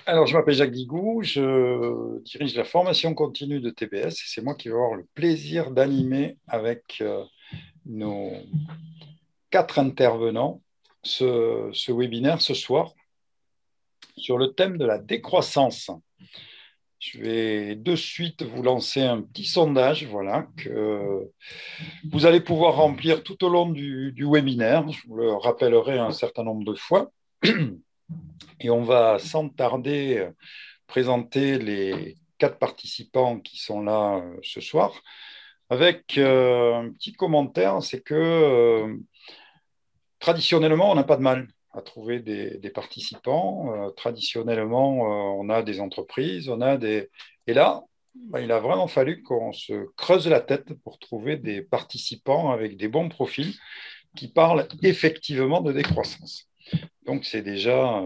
Alors, je m'appelle Jacques Guigou, je dirige la formation continue de TBS et c'est moi qui vais avoir le plaisir d'animer avec nos quatre intervenants ce webinaire ce soir sur le thème de la décroissance. Je vais de suite vous lancer un petit sondage, voilà, que vous allez pouvoir remplir tout au long du webinaire. Je vous le rappellerai un certain nombre de fois. Et on va sans tarder présenter les quatre participants qui sont là ce soir avec un petit commentaire, c'est que traditionnellement, on n'a pas de mal à trouver des participants. Traditionnellement, on a des entreprises, on a des... Et là, il a vraiment fallu qu'on se creuse la tête pour trouver des participants avec des bons profils qui parlent effectivement de décroissance. Donc, c'est déjà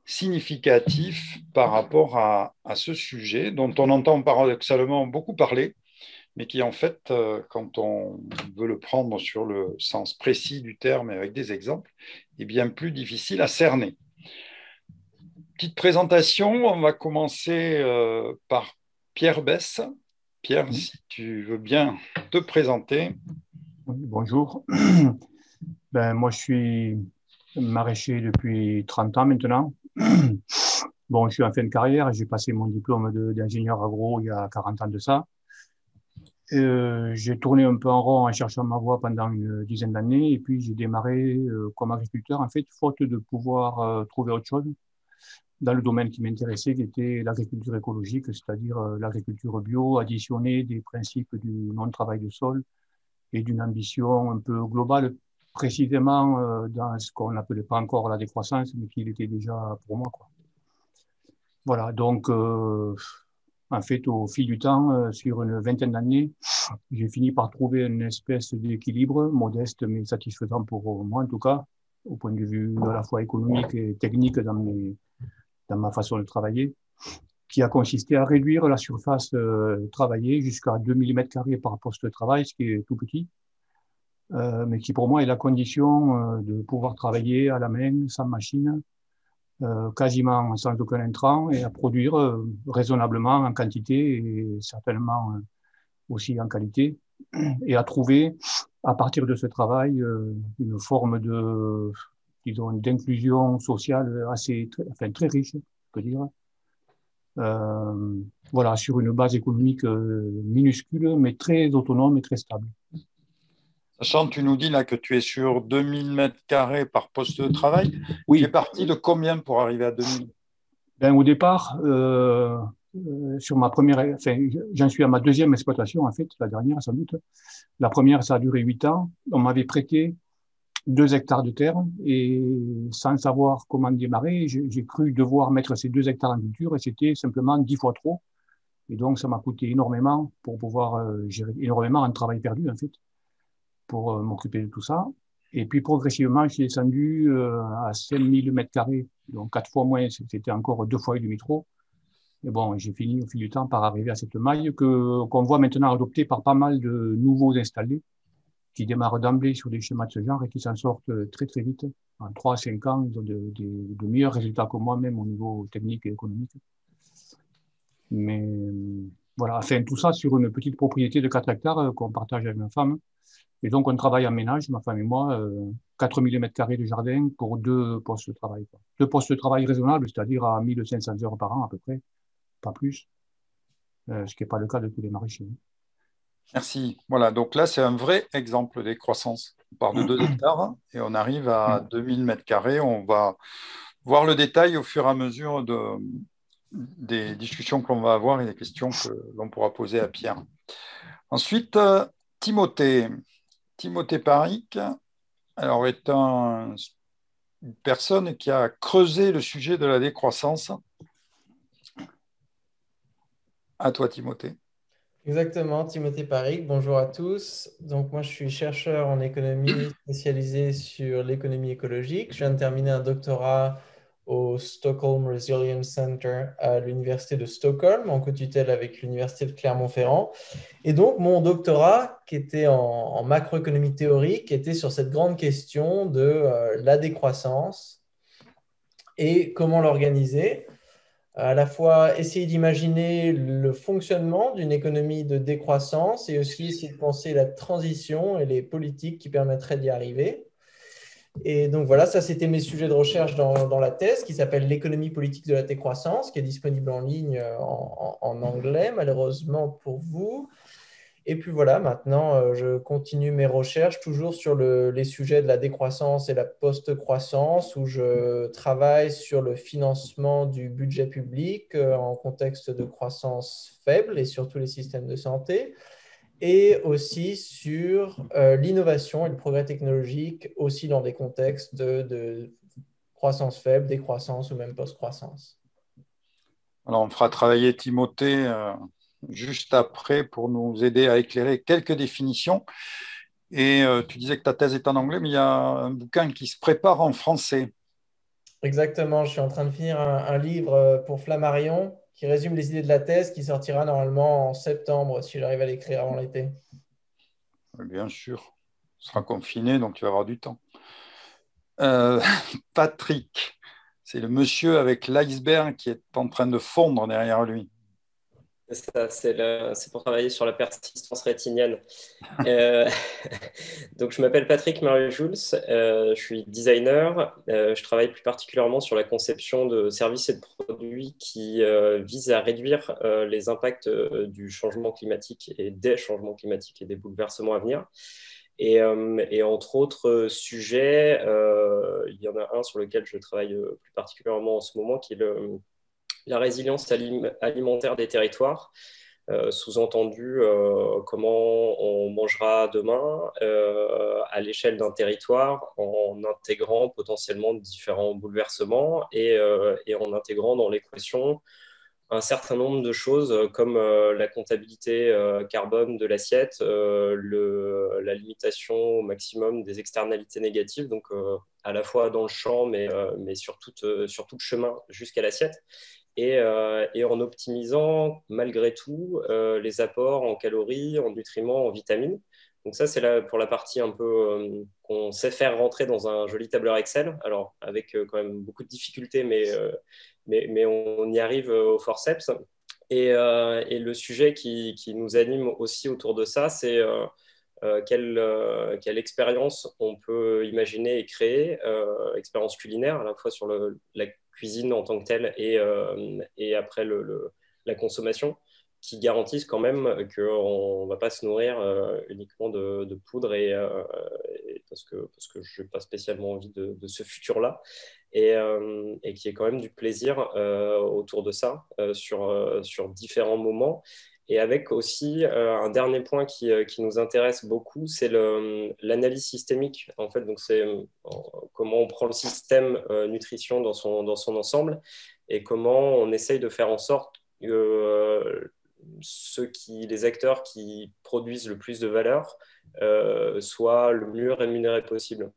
significatif par rapport à ce sujet dont on entend paradoxalement beaucoup parler, mais qui en fait, quand on veut le prendre sur le sens précis du terme et avec des exemples, est bien plus difficile à cerner. Petite présentation, on va commencer par Pierre Besse. Pierre, Oui, si tu veux bien te présenter. bonjour. Moi, je suis maraîcher depuis 30 ans maintenant. Bon, je suis en fin de carrière. J'ai passé mon diplôme d'ingénieur agro il y a 40 ans de ça. J'ai tourné un peu en rond en cherchant ma voie pendant une dizaine d'années. Et puis, j'ai démarré comme agriculteur, en fait, faute de pouvoir trouver autre chose dans le domaine qui m'intéressait, qui était l'agriculture écologique, c'est-à-dire l'agriculture bio, additionner des principes du non-travail de sol et d'une ambition un peu globale, précisément dans ce qu'on n'appelait pas encore la décroissance, mais qui l'était déjà pour moi, quoi. Voilà, donc en fait, au fil du temps, sur une vingtaine d'années, j'ai fini par trouver une espèce d'équilibre modeste mais satisfaisant pour moi, en tout cas, au point de vue à la fois économique et technique dans ma façon de travailler, qui a consisté à réduire la surface travaillée jusqu'à 2 mm² par poste de travail, ce qui est tout petit, mais qui pour moi est la condition de pouvoir travailler à la main, sans machine, quasiment sans aucun intrant, et à produire raisonnablement en quantité et certainement aussi en qualité, et à trouver à partir de ce travail une forme de, disons, d'inclusion sociale enfin, très riche, je peux dire. Euh, voilà, sur une base économique minuscule, mais très autonome et très stable. Sachant que tu nous dis là que tu es sur 2000 mètres carrés par poste de travail, tu es Oui, parti de combien pour arriver à 2000? au départ, sur ma première, enfin, j'en suis à ma deuxième exploitation, en fait, la dernière sans doute. La première, ça a duré 8 ans. On m'avait prêté 2 hectares de terre et sans savoir comment démarrer, j'ai cru devoir mettre ces 2 hectares en culture et c'était simplement 10 fois trop. Et donc, ça m'a coûté énormément pour pouvoir gérer, énormément en travail perdu, en fait, pour m'occuper de tout ça. Et puis, progressivement, je suis descendu à 5000 mètres carrés, donc 4 fois moins, c'était encore 2 fois et demi trop. Et bon, j'ai fini au fil du temps par arriver à cette maille qu'on voit maintenant adoptée par pas mal de nouveaux installés qui démarrent d'emblée sur des schémas de ce genre et qui s'en sortent très très vite. En 3 à 5 ans, ils ont de meilleurs résultats que moi, même au niveau technique et économique. Mais voilà, enfin, tout ça sur une petite propriété de 4 hectares qu'on partage avec ma femme. Et donc, on travaille en ménage, ma femme et moi, 4000 mètres carrés de jardin pour 2 postes de travail, quoi. 2 postes de travail raisonnables, c'est-à-dire à 1500 heures par an à peu près, pas plus, ce qui n'est pas le cas de tous les maraîchers. Merci. Voilà, donc là, c'est un vrai exemple des croissances. On part de 2 hectares et on arrive à 2000 mètres carrés. On va voir le détail au fur et à mesure des discussions que l'on va avoir et des questions que l'on pourra poser à Pierre. Ensuite, Timothée. Timothée Paric, alors, est une personne qui a creusé le sujet de la décroissance. À toi, Timothée. Exactement, Timothée Paric, bonjour à tous. Donc moi je suis chercheur en économie spécialisé sur l'économie écologique. Je viens de terminer un doctorat au Stockholm Resilience Center à l'université de Stockholm en co-tutelle avec l'université de Clermont-Ferrand. Et donc mon doctorat qui était en macroéconomie théorique était sur cette grande question de la décroissance et comment l'organiser. À la fois essayer d'imaginer le fonctionnement d'une économie de décroissance et aussi essayer de penser la transition et les politiques qui permettraient d'y arriver. Et donc voilà, ça c'était mes sujets de recherche dans la thèse qui s'appelle l'économie politique de la décroissance, qui est disponible en ligne en anglais, malheureusement pour vous. Et puis voilà, maintenant, je continue mes recherches toujours sur les sujets de la décroissance et la post-croissance, où je travaille sur le financement du budget public en contexte de croissance faible et sur tous les systèmes de santé, et aussi sur l'innovation et le progrès technologique, aussi dans des contextes de croissance faible, décroissance ou même post-croissance. Alors, on fera travailler Timothée juste après pour nous aider à éclairer quelques définitions. Et tu disais que ta thèse est en anglais, mais il y a un bouquin qui se prépare en français. Exactement, je suis en train de finir un livre pour Flammarion qui résume les idées de la thèse qui sortira normalement en septembre si j'arrive à l'écrire avant l'été. Bien sûr, tu seras confiné, donc tu vas avoir du temps. Euh, Patrick, c'est le monsieur avec l'iceberg qui est en train de fondre derrière lui. C'est pour travailler sur la persistance rétinienne. Euh, donc, je m'appelle Patrick Marie-Jules, je suis designer. Je travaille plus particulièrement sur la conception de services et de produits qui visent à réduire les impacts du changement climatique et des changements climatiques et des bouleversements à venir. Et entre autres sujets, il y en a un sur lequel je travaille plus particulièrement en ce moment, qui est la résilience alimentaire des territoires, sous-entendu comment on mangera demain à l'échelle d'un territoire en intégrant potentiellement différents bouleversements et en intégrant dans l'équation un certain nombre de choses comme la comptabilité carbone de l'assiette, la limitation au maximum des externalités négatives, donc à la fois dans le champ, mais sur tout le chemin jusqu'à l'assiette. Et en optimisant malgré tout les apports en calories, en nutriments, en vitamines. Donc ça, c'est pour la partie un peu qu'on sait faire rentrer dans un joli tableur Excel, alors avec quand même beaucoup de difficultés, mais on y arrive au forceps. Et le sujet qui nous anime aussi autour de ça, c'est quelle expérience on peut imaginer et créer, expérience culinaire, à la fois sur la cuisine en tant que telle et après la consommation, qui garantissent quand même qu'on ne va pas se nourrir uniquement de poudre parce que je n'ai pas spécialement envie de ce futur-là. Et qui est quand même du plaisir autour de ça sur différents moments. Et avec aussi un dernier point qui nous intéresse beaucoup, c'est l'analyse systémique. En fait, donc c'est comment on prend le système nutrition dans son ensemble et comment on essaye de faire en sorte que les acteurs qui produisent le plus de valeur soient le mieux rémunérés possible.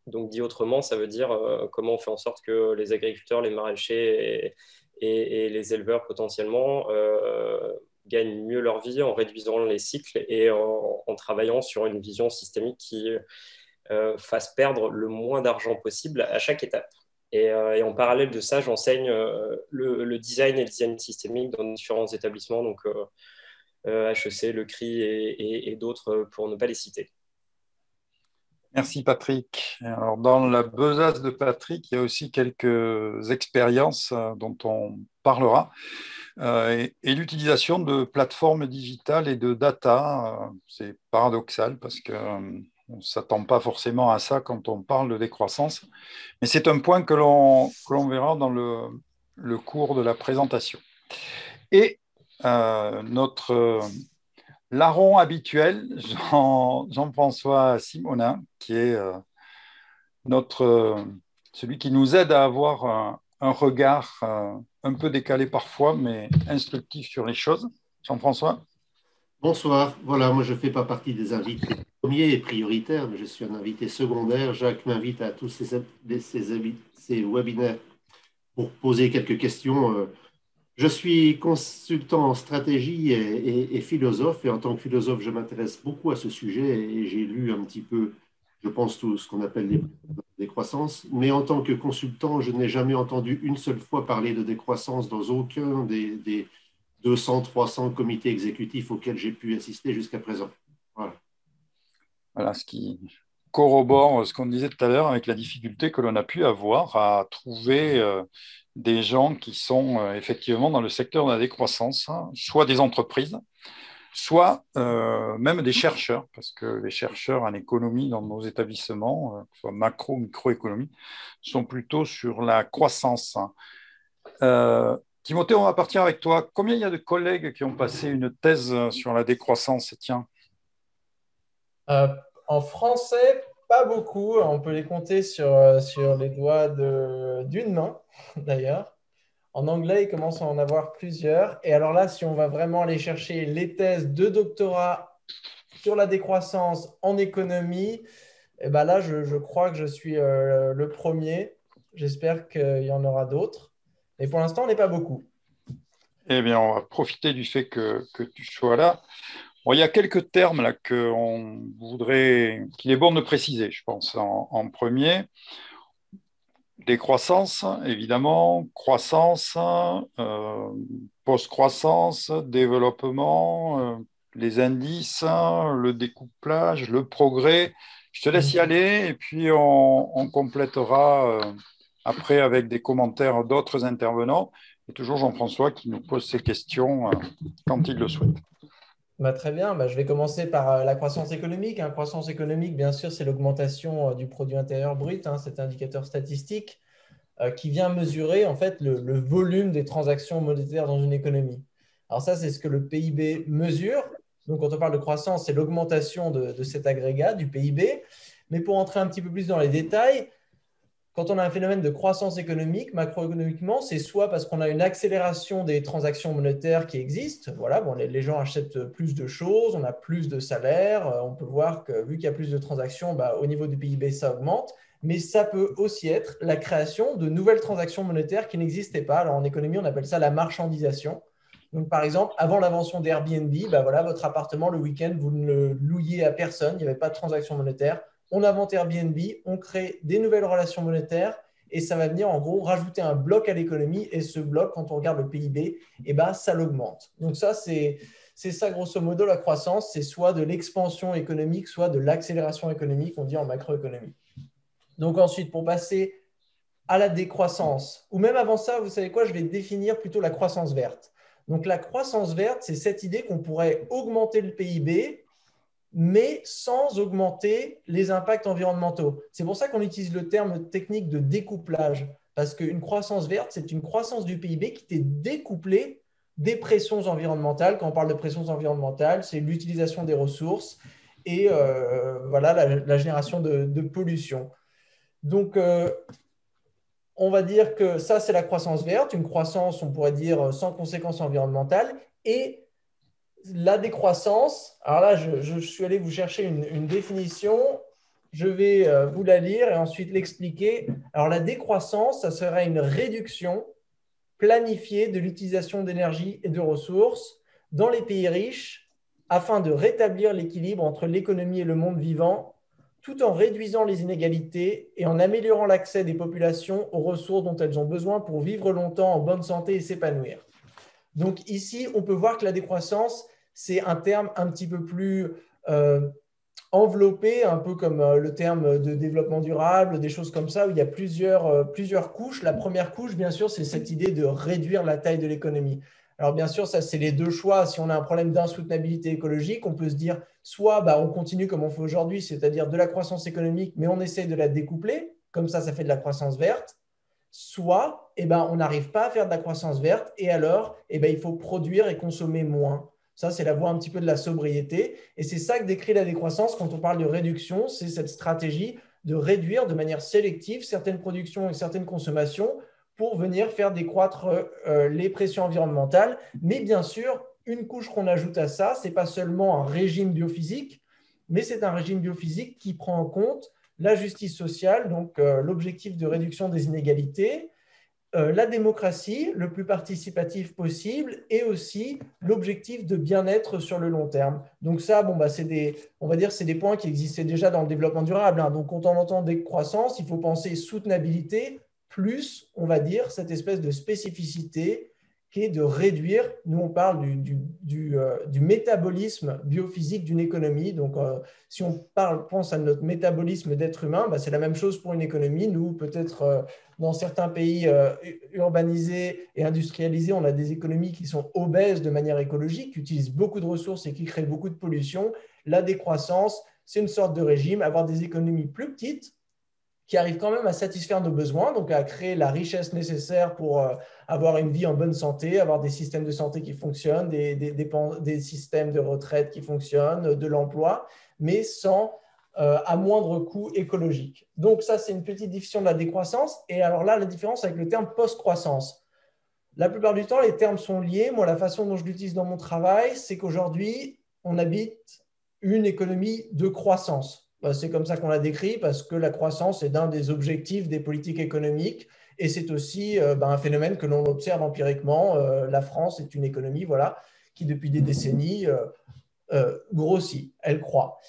Donc, dit autrement, ça veut dire comment on fait en sorte que les agriculteurs, les maraîchers et les éleveurs potentiellement gagnent mieux leur vie en réduisant les cycles et en travaillant sur une vision systémique qui fasse perdre le moins d'argent possible à chaque étape. Et en parallèle de ça, j'enseigne le design et le design systémique dans différents établissements, donc HEC, le CRI et d'autres pour ne pas les citer. Merci Patrick. Alors, dans la besace de Patrick, il y a aussi quelques expériences dont on parlera et l'utilisation de plateformes digitales et de data. C'est paradoxal parce qu'on ne s'attend pas forcément à ça quand on parle de décroissance, mais c'est un point que l'on verra dans le cours de la présentation. Et notre larron habituel, Jean-François Simonin, qui est celui qui nous aide à avoir un regard un peu décalé parfois, mais instructif sur les choses. Jean-François? Bonsoir. Voilà, moi je ne fais pas partie des invités premiers et prioritaires, mais je suis un invité secondaire. Jacques m'invite à tous ces webinaires pour poser quelques questions. Je suis consultant en stratégie et philosophe, et en tant que philosophe, je m'intéresse beaucoup à ce sujet et j'ai lu un petit peu je pense, tout ce qu'on appelle les décroissance. Mais en tant que consultant, je n'ai jamais entendu une seule fois parler de décroissance dans aucun des 200, 300 comités exécutifs auxquels j'ai pu assister jusqu'à présent. Voilà. Voilà, ce qui corrobore ce qu'on disait tout à l'heure avec la difficulté que l'on a pu avoir à trouver des gens qui sont effectivement dans le secteur de la décroissance, hein, soit des entreprises, soit même des chercheurs, parce que les chercheurs en économie dans nos établissements, que ce soit macro, microéconomie, sont plutôt sur la croissance. Timothée, on va partir avec toi. Combien il y a de collègues qui ont passé une thèse sur la décroissance? Tiens. En français, pas beaucoup. On peut les compter sur les doigts d'une main, d'ailleurs. En anglais, il commence à en avoir plusieurs. Et alors là, si on va vraiment aller chercher les thèses de doctorat sur la décroissance en économie, et ben là, je crois que je suis le premier. J'espère qu'il y en aura d'autres. Mais pour l'instant, on n'est pas beaucoup. Eh bien, on va profiter du fait que tu sois là. Bon, il y a quelques termes là qu'il est bon de préciser, je pense, en premier. Décroissance, évidemment, croissance, post-croissance, développement, les indices, le découplage, le progrès. Je te laisse y aller et puis on complétera après avec des commentaires d'autres intervenants. Et toujours Jean-François qui nous pose ses questions quand il le souhaite. Bah, très bien, bah, je vais commencer par la croissance économique. Croissance économique, bien sûr, c'est l'augmentation du produit intérieur brut, cet indicateur statistique qui vient mesurer en fait le volume des transactions monétaires dans une économie. Alors ça, c'est ce que le PIB mesure. Donc quand on parle de croissance, c'est l'augmentation de cet agrégat du PIB. Mais pour entrer un petit peu plus dans les détails, quand on a un phénomène de croissance économique, macroéconomiquement, c'est soit parce qu'on a une accélération des transactions monétaires qui existent. Voilà, bon, les gens achètent plus de choses, on a plus de salaires. On peut voir que vu qu'il y a plus de transactions, bah, au niveau du PIB, ça augmente. Mais ça peut aussi être la création de nouvelles transactions monétaires qui n'existaient pas. Alors en économie, on appelle ça la marchandisation. Donc par exemple, avant l'invention d'Airbnb, bah, voilà, votre appartement, le week-end, vous ne le louiez à personne, il n'y avait pas de transaction monétaire. On invente Airbnb, on crée des nouvelles relations monétaires et ça va venir en gros rajouter un bloc à l'économie. Et ce bloc, quand on regarde le PIB, eh ben, ça l'augmente. Donc ça, c'est ça grosso modo la croissance. C'est soit de l'expansion économique, soit de l'accélération économique, on dit en macroéconomie. Donc ensuite, pour passer à la décroissance, ou même avant ça, vous savez quoi, je vais définir plutôt la croissance verte. Donc la croissance verte, c'est cette idée qu'on pourrait augmenter le PIB mais sans augmenter les impacts environnementaux. C'est pour ça qu'on utilise le terme technique de découplage, parce qu'une croissance verte, c'est une croissance du PIB qui est découplée des pressions environnementales. Quand on parle de pressions environnementales, c'est l'utilisation des ressources et voilà, la génération de pollution. Donc, on va dire que ça, c'est la croissance verte, une croissance, on pourrait dire, sans conséquences environnementales. Et la décroissance, alors là, je suis allé vous chercher une définition. Je vais vous la lire et ensuite l'expliquer. Alors, la décroissance, ça serait une réduction planifiée de l'utilisation d'énergie et de ressources dans les pays riches afin de rétablir l'équilibre entre l'économie et le monde vivant, tout en réduisant les inégalités et en améliorant l'accès des populations aux ressources dont elles ont besoin pour vivre longtemps en bonne santé et s'épanouir. Donc ici, on peut voir que la décroissance, c'est un terme un petit peu plus enveloppé, un peu comme le terme de développement durable, des choses comme ça, où il y a plusieurs couches. La première couche, bien sûr, c'est cette idée de réduire la taille de l'économie. Alors bien sûr, ça, c'est les deux choix. Si on a un problème d'insoutenabilité écologique, on peut se dire soit bah, on continue comme on fait aujourd'hui, c'est-à-dire de la croissance économique, mais on essaye de la découpler. Comme ça fait de la croissance verte. Soit eh ben, on n'arrive pas à faire de la croissance verte et alors eh ben, il faut produire et consommer moins. Ça, c'est la voie un petit peu de la sobriété. Et c'est ça que décrit la décroissance quand on parle de réduction. C'est cette stratégie de réduire de manière sélective certaines productions et certaines consommations pour venir faire décroître les pressions environnementales. Mais bien sûr, une couche qu'on ajoute à ça, ce n'est pas seulement un régime biophysique, mais c'est un régime biophysique qui prend en compte la justice sociale, donc l'objectif de réduction des inégalités, la démocratie le plus participatif possible et aussi l'objectif de bien-être sur le long terme. Donc ça, bon, bah, on va dire c'est des points qui existaient déjà dans le développement durable, hein. Donc quand on entend décroissance, il faut penser soutenabilité plus, on va dire, cette espèce de spécificité qui est de réduire, nous on parle du métabolisme biophysique d'une économie. Donc si on pense à notre métabolisme d'être humain, bah, c'est la même chose pour une économie. Nous, peut-être dans certains pays urbanisés et industrialisés, on a des économies qui sont obèses de manière écologique, qui utilisent beaucoup de ressources et qui créent beaucoup de pollution. La décroissance, c'est une sorte de régime. Avoir des économies plus petites qui arrivent quand même à satisfaire nos besoins, donc à créer la richesse nécessaire pour avoir une vie en bonne santé, avoir des systèmes de santé qui fonctionnent, des systèmes de retraite qui fonctionnent, de l'emploi, mais sans à moindre coût écologique. Donc ça, c'est une petite définition de la décroissance. Et alors là, la différence avec le terme post-croissance. La plupart du temps, les termes sont liés. Moi, la façon dont je l'utilise dans mon travail, c'est qu'aujourd'hui, on habite une économie de croissance. C'est comme ça qu'on l'a décrit parce que la croissance est l'un des objectifs des politiques économiques et c'est aussi un phénomène que l'on observe empiriquement. La France est une économie qui, depuis des décennies, grossit, elle croît.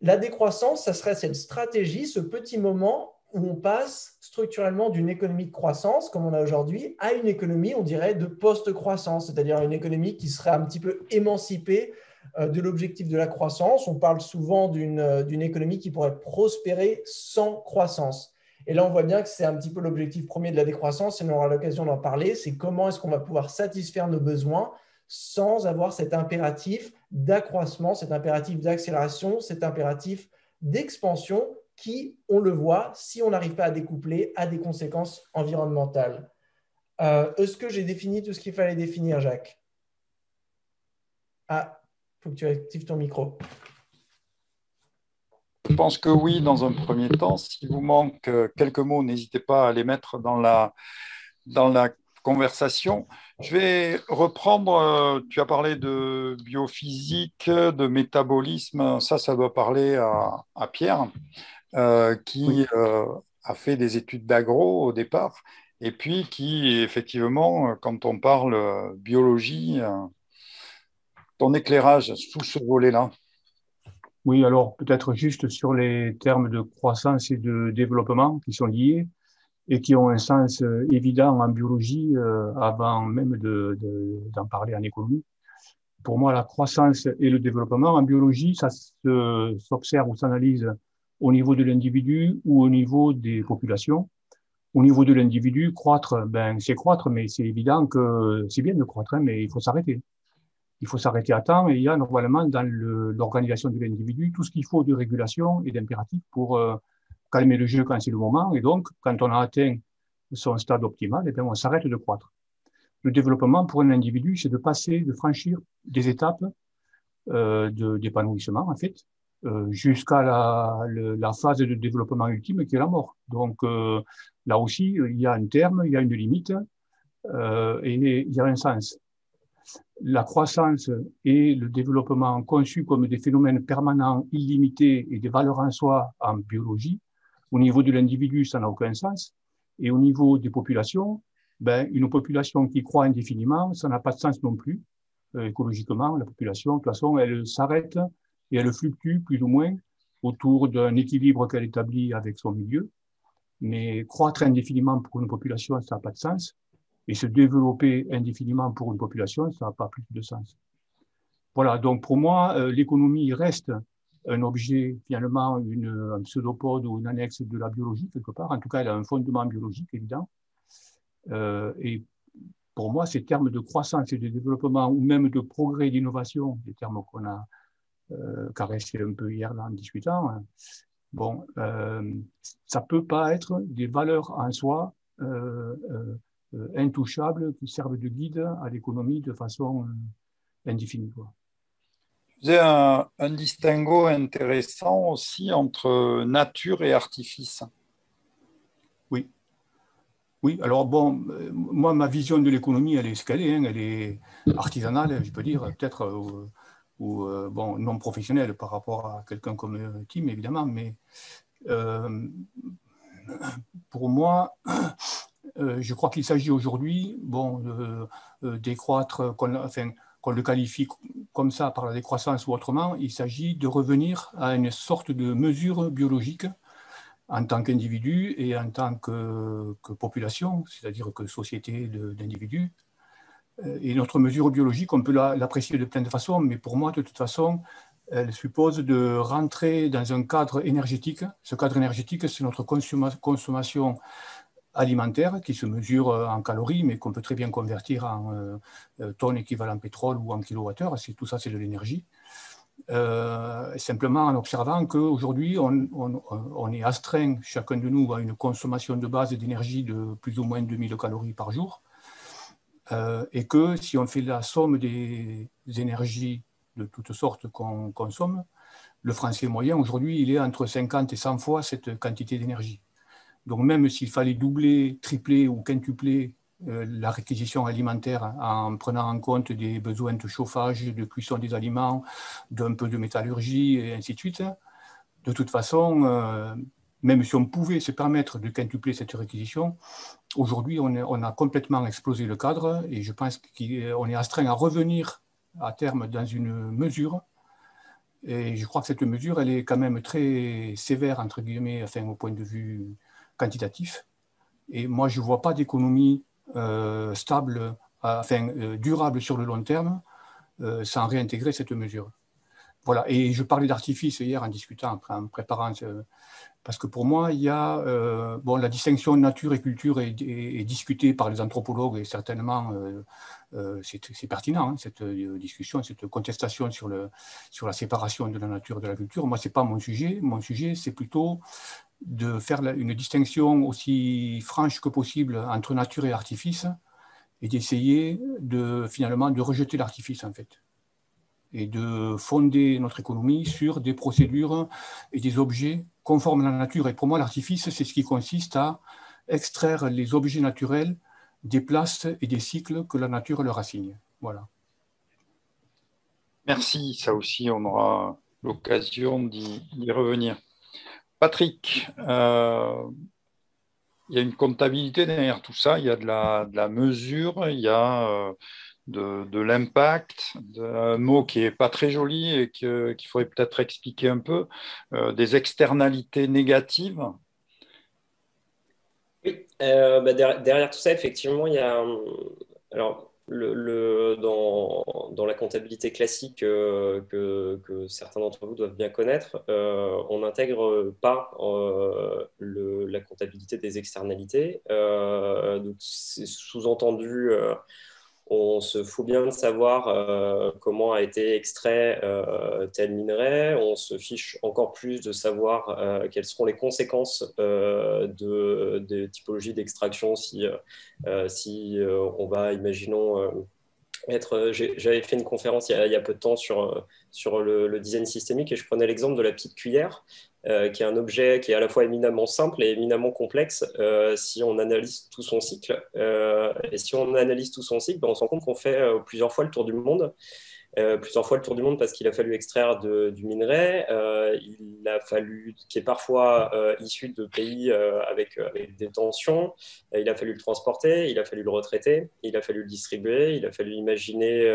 La décroissance, ça serait cette stratégie, ce petit moment où on passe structurellement d'une économie de croissance, comme on a aujourd'hui, à une économie, on dirait, de post-croissance, c'est-à-dire une économie qui serait un petit peu émancipée de l'objectif de la croissance. On parle souvent d'une économie qui pourrait prospérer sans croissance. Et là, on voit bien que c'est un petit peu l'objectif premier de la décroissance, et on aura l'occasion d'en parler, c'est comment est-ce qu'on va pouvoir satisfaire nos besoins sans avoir cet impératif d'accroissement, cet impératif d'accélération, cet impératif d'expansion qui, on le voit, si on n'arrive pas à découpler, a des conséquences environnementales. Est-ce que j'ai défini tout ce qu'il fallait définir, Jacques? Ah, il faut que tu actives ton micro. Je pense que oui, dans un premier temps. S'il vous manque quelques mots, n'hésitez pas à les mettre dans la conversation. Je vais reprendre, tu as parlé de biophysique, de métabolisme, ça doit parler à Pierre, qui a fait des études d'agro au départ, et puis qui, effectivement, quand on parle biologie, ton éclairage sous ce volet-là. Oui, alors peut-être juste sur les termes de croissance et de développement qui sont liés et qui ont un sens évident en biologie avant même d'en parler en économie. Pour moi, la croissance et le développement en biologie, ça s'observe ou s'analyse au niveau de l'individu ou au niveau des populations. Au niveau de l'individu, croître, c'est croître, mais c'est évident que c'est bien de croître, hein, mais il faut s'arrêter. Il faut s'arrêter à temps et il y a normalement dans l'organisation de l'individu tout ce qu'il faut de régulation et d'impératif pour calmer le jeu quand c'est le moment. Et donc, quand on a atteint son stade optimal, eh bien, on s'arrête de croître. Le développement pour un individu, c'est de franchir des étapes d'épanouissement, en fait, jusqu'à la phase de développement ultime qui est la mort. Donc, là aussi, il y a un terme, il y a une limite et il y a un sens. La croissance et le développement conçus comme des phénomènes permanents, illimités et des valeurs en soi en biologie, au niveau de l'individu, ça n'a aucun sens. Et au niveau des populations, une population qui croît indéfiniment, ça n'a pas de sens non plus. Écologiquement, la population, de toute façon, elle s'arrête et elle fluctue plus ou moins autour d'un équilibre qu'elle établit avec son milieu. Mais croître indéfiniment pour une population, ça n'a pas de sens. Et se développer indéfiniment pour une population, ça n'a pas plus de sens. Voilà, donc pour moi, l'économie reste un objet, finalement, un pseudopode ou une annexe de la biologie, quelque part. En tout cas, elle a un fondement biologique, évident. Et pour moi, ces termes de croissance et de développement, ou même de progrès et d'innovation, des termes qu'on a caressés un peu hier là, en discutant, ça ne peut pas être des valeurs en soi intouchables qui servent de guide à l'économie de façon indéfinie. Tu faisais un distinguo intéressant aussi entre nature et artifice. Oui, alors bon, moi, ma vision de l'économie, elle est ce qu'elle est, hein, elle est artisanale, je peux dire, peut-être, ou non professionnelle par rapport à quelqu'un comme Tim, évidemment, mais pour moi, je crois qu'il s'agit aujourd'hui décroître, qu'on le qualifie comme ça par la décroissance ou autrement, il s'agit de revenir à une sorte de mesure biologique en tant qu'individu et en tant que population, c'est-à-dire que société d'individus. Et notre mesure biologique, on peut l'apprécier de plein de façons, mais pour moi, de toute façon, elle suppose de rentrer dans un cadre énergétique. Ce cadre énergétique, c'est notre consommation alimentaire qui se mesure en calories, mais qu'on peut très bien convertir en tonnes équivalent pétrole ou en kilowattheures. Tout ça, c'est de l'énergie. Simplement en observant qu'aujourd'hui, on est astreint, chacun de nous, à une consommation de base d'énergie de plus ou moins 2000 calories par jour. Et que si on fait la somme des énergies de toutes sortes qu'on consomme, le Français moyen, aujourd'hui, il est entre 50 et 100 fois cette quantité d'énergie. Donc même s'il fallait doubler, tripler ou quintupler la réquisition alimentaire en prenant en compte des besoins de chauffage, de cuisson des aliments, d'un peu de métallurgie et ainsi de suite, de toute façon, même si on pouvait se permettre de quintupler cette réquisition, aujourd'hui, on a complètement explosé le cadre et je pense qu'on est astreint à revenir à terme dans une mesure. Et je crois que cette mesure, elle est quand même très sévère, entre guillemets, au point de vue quantitatif. Et moi, je ne vois pas d'économie stable, durable sur le long terme, sans réintégrer cette mesure. Voilà. Et je parlais d'artifice hier en discutant, en préparant, parce que pour moi, il y a la distinction nature et culture est discutée par les anthropologues et certainement c'est pertinent, hein, cette discussion, cette contestation sur la séparation de la nature et de la culture. Moi, ce n'est pas mon sujet. Mon sujet, c'est plutôt de faire une distinction aussi franche que possible entre nature et artifice et d'essayer finalement de rejeter l'artifice en fait et de fonder notre économie sur des procédures et des objets conformes à la nature. Et pour moi, l'artifice, c'est ce qui consiste à extraire les objets naturels des places et des cycles que la nature leur assigne. Voilà. Merci, ça aussi, on aura l'occasion d'y revenir. Patrick, il y a une comptabilité derrière tout ça, il y a de la mesure, il y a de l'impact, un mot qui n'est pas très joli et qu'il faudrait peut-être expliquer un peu, des externalités négatives. Oui, derrière tout ça, effectivement, il y a... alors, dans la comptabilité classique que certains d'entre vous doivent bien connaître, on n'intègre pas la comptabilité des externalités. Donc c'est sous-entendu, on se fout bien de savoir comment a été extrait tel minerai. On se fiche encore plus de savoir quelles seront les conséquences des typologies d'extraction si on va, imaginons, j'avais fait une conférence il y a peu de temps sur le design systémique et je prenais l'exemple de la petite cuillère, qui est un objet qui est à la fois éminemment simple et éminemment complexe si on analyse tout son cycle. Et si on analyse tout son cycle, on se rend compte qu'on fait plusieurs fois le tour du monde. Parce qu'il a fallu extraire du minerai, il a fallu, qui est parfois issu de pays avec des tensions, il a fallu le transporter, il a fallu le retraiter, il a fallu le distribuer, il a fallu imaginer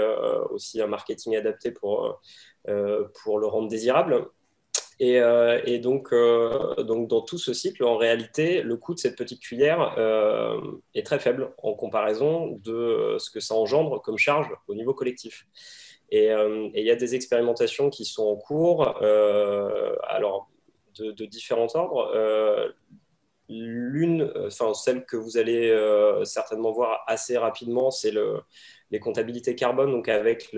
aussi un marketing adapté pour le rendre désirable. Et donc, dans tout ce cycle, en réalité, le coût de cette petite cuillère est très faible en comparaison de ce que ça engendre comme charge au niveau collectif. Et il y a des expérimentations qui sont en cours, alors de différents ordres. Celle que vous allez certainement voir assez rapidement, c'est les comptabilités carbone, donc avec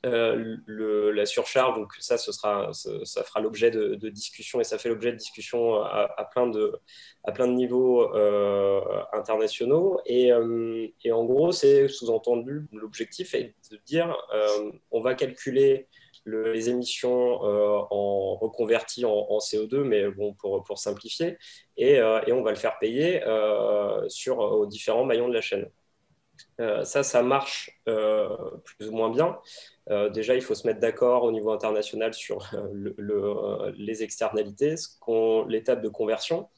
la surcharge. Donc ça fera l'objet de discussions et ça fait l'objet de discussions à plein de niveaux internationaux. Et en gros, c'est sous-entendu, l'objectif est de dire on va calculer les émissions en reconverties en CO2, mais bon, pour simplifier, et on va le faire payer aux différents maillons de la chaîne. Ça marche plus ou moins bien. Déjà, il faut se mettre d'accord au niveau international sur les externalités, l'étape de conversion.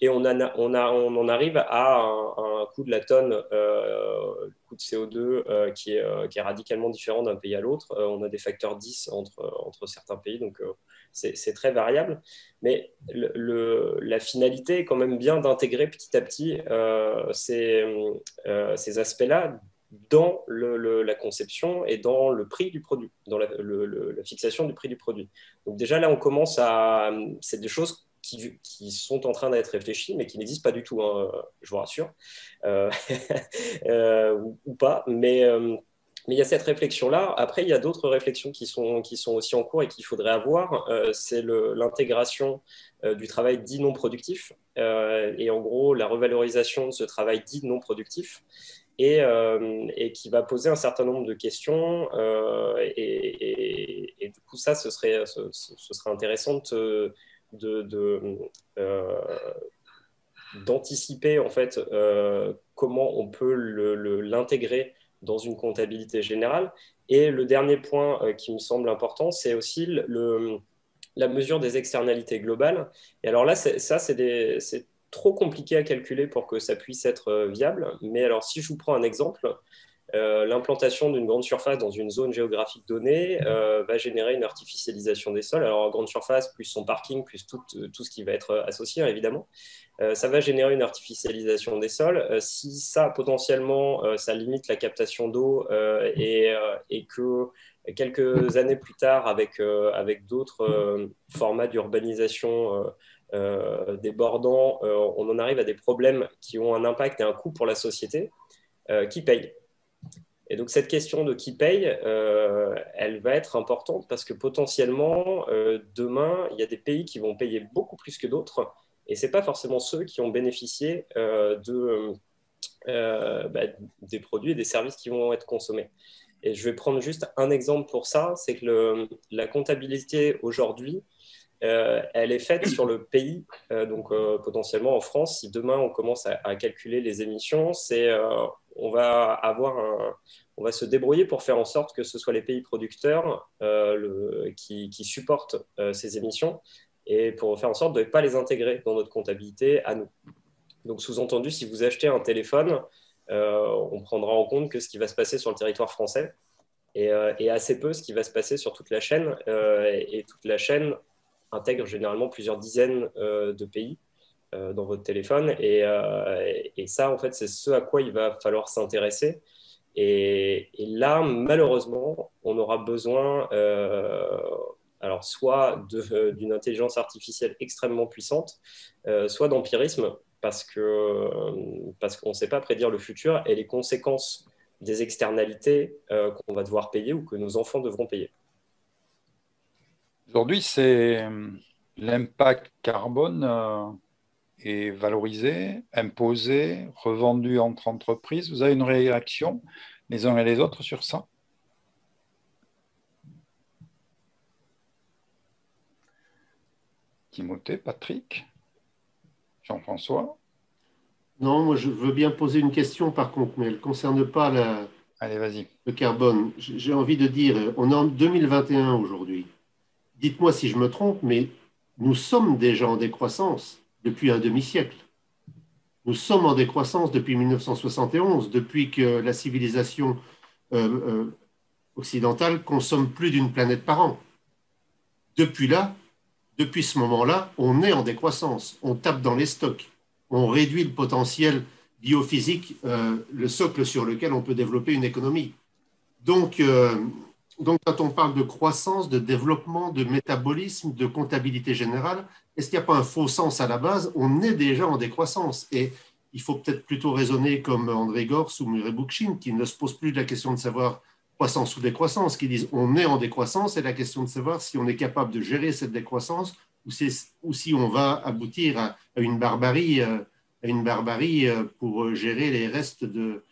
et on en arrive à un coût de la tonne, le coût de CO2 qui est radicalement différent d'un pays à l'autre. On a des facteurs 10 entre certains pays, donc c'est très variable. Mais la finalité est quand même bien d'intégrer petit à petit ces aspects-là dans la conception et dans le prix du produit, dans la fixation du prix du produit. Donc déjà là, on commence à... C'est des choses qui sont en train d'être réfléchies, mais qui n'existent pas du tout, hein, je vous rassure, ou pas. Mais il y a cette réflexion-là. Après, il y a d'autres réflexions qui sont aussi en cours et qu'il faudrait avoir. C'est l'intégration du travail dit non productif et en gros la revalorisation de ce travail dit non productif. Et qui va poser un certain nombre de questions. Et du coup, ça, ce serait intéressant d'anticiper en fait comment on peut l'intégrer dans une comptabilité générale. Et le dernier point qui me semble important, c'est aussi la mesure des externalités globales. Et alors là, c'est trop compliqué à calculer pour que ça puisse être viable. Mais alors, si je vous prends un exemple, l'implantation d'une grande surface dans une zone géographique donnée va générer une artificialisation des sols. Alors, grande surface, plus son parking, plus tout ce qui va être associé, évidemment. Ça va générer une artificialisation des sols. Si ça, potentiellement, ça limite la captation d'eau et que quelques années plus tard, avec d'autres formats d'urbanisation débordants, on en arrive à des problèmes qui ont un impact et un coût pour la société, qui paye. Et donc cette question de qui paye, elle va être importante parce que potentiellement, demain, il y a des pays qui vont payer beaucoup plus que d'autres, et ce n'est pas forcément ceux qui ont bénéficié des produits et des services qui vont être consommés. Et je vais prendre juste un exemple pour ça, c'est que la comptabilité aujourd'hui, elle est faite sur le pays, donc potentiellement en France, si demain on commence à calculer les émissions, on va se débrouiller pour faire en sorte que ce soit les pays producteurs qui supportent ces émissions et pour faire en sorte de ne pas les intégrer dans notre comptabilité à nous. Donc sous-entendu, si vous achetez un téléphone, on prendra en compte que ce qui va se passer sur le territoire français et assez peu ce qui va se passer sur toute la chaîne, et toute la chaîne intègre généralement plusieurs dizaines de pays dans votre téléphone. Et ça, en fait, c'est ce à quoi il va falloir s'intéresser. Et là, malheureusement, on aura besoin alors soit d'une intelligence artificielle extrêmement puissante, soit d'empirisme, parce qu'on ne sait pas prédire le futur et les conséquences des externalités qu'on va devoir payer ou que nos enfants devront payer. Aujourd'hui, c'est l'impact carbone est valorisé, imposé, revendu entre entreprises. Vous avez une réaction les uns et les autres sur ça? Timothée, Patrick, Jean-François? Non, moi je veux bien poser une question par contre, mais elle ne concerne pas Allez, vas-y. le carbone. J'ai envie de dire, on est en 2021 aujourd'hui. Dites-moi si je me trompe, mais nous sommes déjà en décroissance depuis un demi-siècle. Nous sommes en décroissance depuis 1971, depuis que la civilisation occidentale consomme plus d'une planète par an. Depuis ce moment-là, on est en décroissance. On tape dans les stocks. On réduit le potentiel biophysique, le socle sur lequel on peut développer une économie. Donc, quand on parle de croissance, de développement, de métabolisme, de comptabilité générale, est-ce qu'il n'y a pas un faux sens à la base? On est déjà en décroissance. Et il faut peut-être plutôt raisonner comme André Gors ou Murray Bookchin, qui ne se posent plus de la question de savoir croissance ou décroissance, qui disent on est en décroissance, et la question de savoir si on est capable de gérer cette décroissance ou si on va aboutir à une barbarie pour gérer les restes de